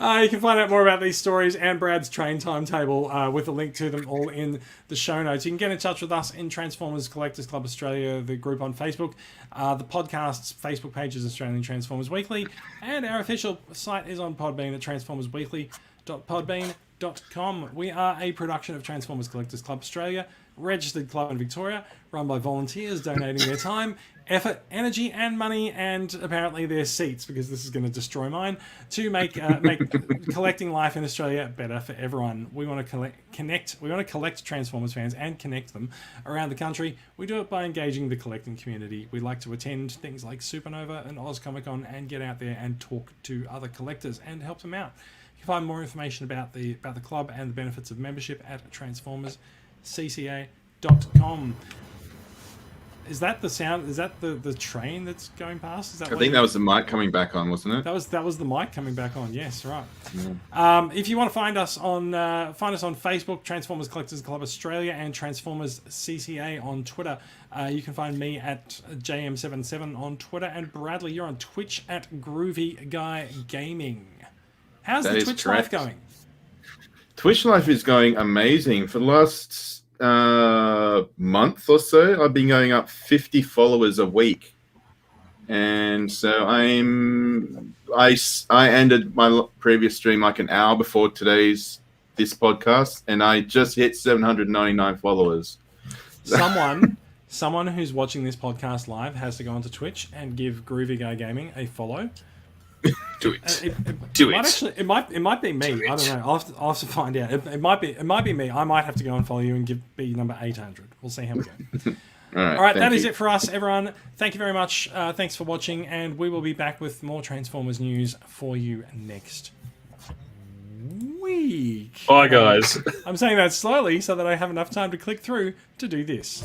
You can find out more about these stories and Brad's train timetable with a link to them all in the show notes. You can get in touch with us in Transformers Collectors Club Australia, the group on Facebook. The podcast's Facebook page is Australian Transformers Weekly, and our official site is on Podbean at transformersweekly.podbean.com. We are a production of Transformers Collectors Club Australia, registered club in Victoria, run by volunteers donating their time, effort, energy, and money, and apparently their seats, because this is going to destroy mine, to make collecting life in Australia better for everyone. We want to collect Transformers fans and connect them around the country. We do it by engaging the collecting community. We like to attend things like Supernova and Oz Comic Con and get out there and talk to other collectors and help them out. You can find more information about the club and the benefits of membership at transformerscca.com. Is that the sound? Is that the train that's going past? Is that? I think that was the mic coming back on, wasn't it? That was the mic coming back on. Yes, right. Yeah. If you want to find us on Facebook, Transformers Collectors Club Australia, and Transformers CCA on Twitter. You can find me at JM77 on Twitter, and Bradley, you're on Twitch at Groovy Guy Gaming. How's the Twitch life going? Twitch life is going amazing. For the last month or so, I've been going up 50 followers a week, and so I ended my previous stream like an hour before this podcast, and I just hit 799 followers. Someone who's watching this podcast live has to go onto Twitch and give Groovy Guy Gaming a follow. Do it. It might be me. I don't know. I'll have to find out. It might be me. I might have to go and follow you and be number 800. We'll see how we go. All right, that is it for us, everyone. Thank you very much. Thanks for watching, and we will be back with more Transformers news for you next week. Bye, guys. I'm saying that slowly so that I have enough time to click through to do this.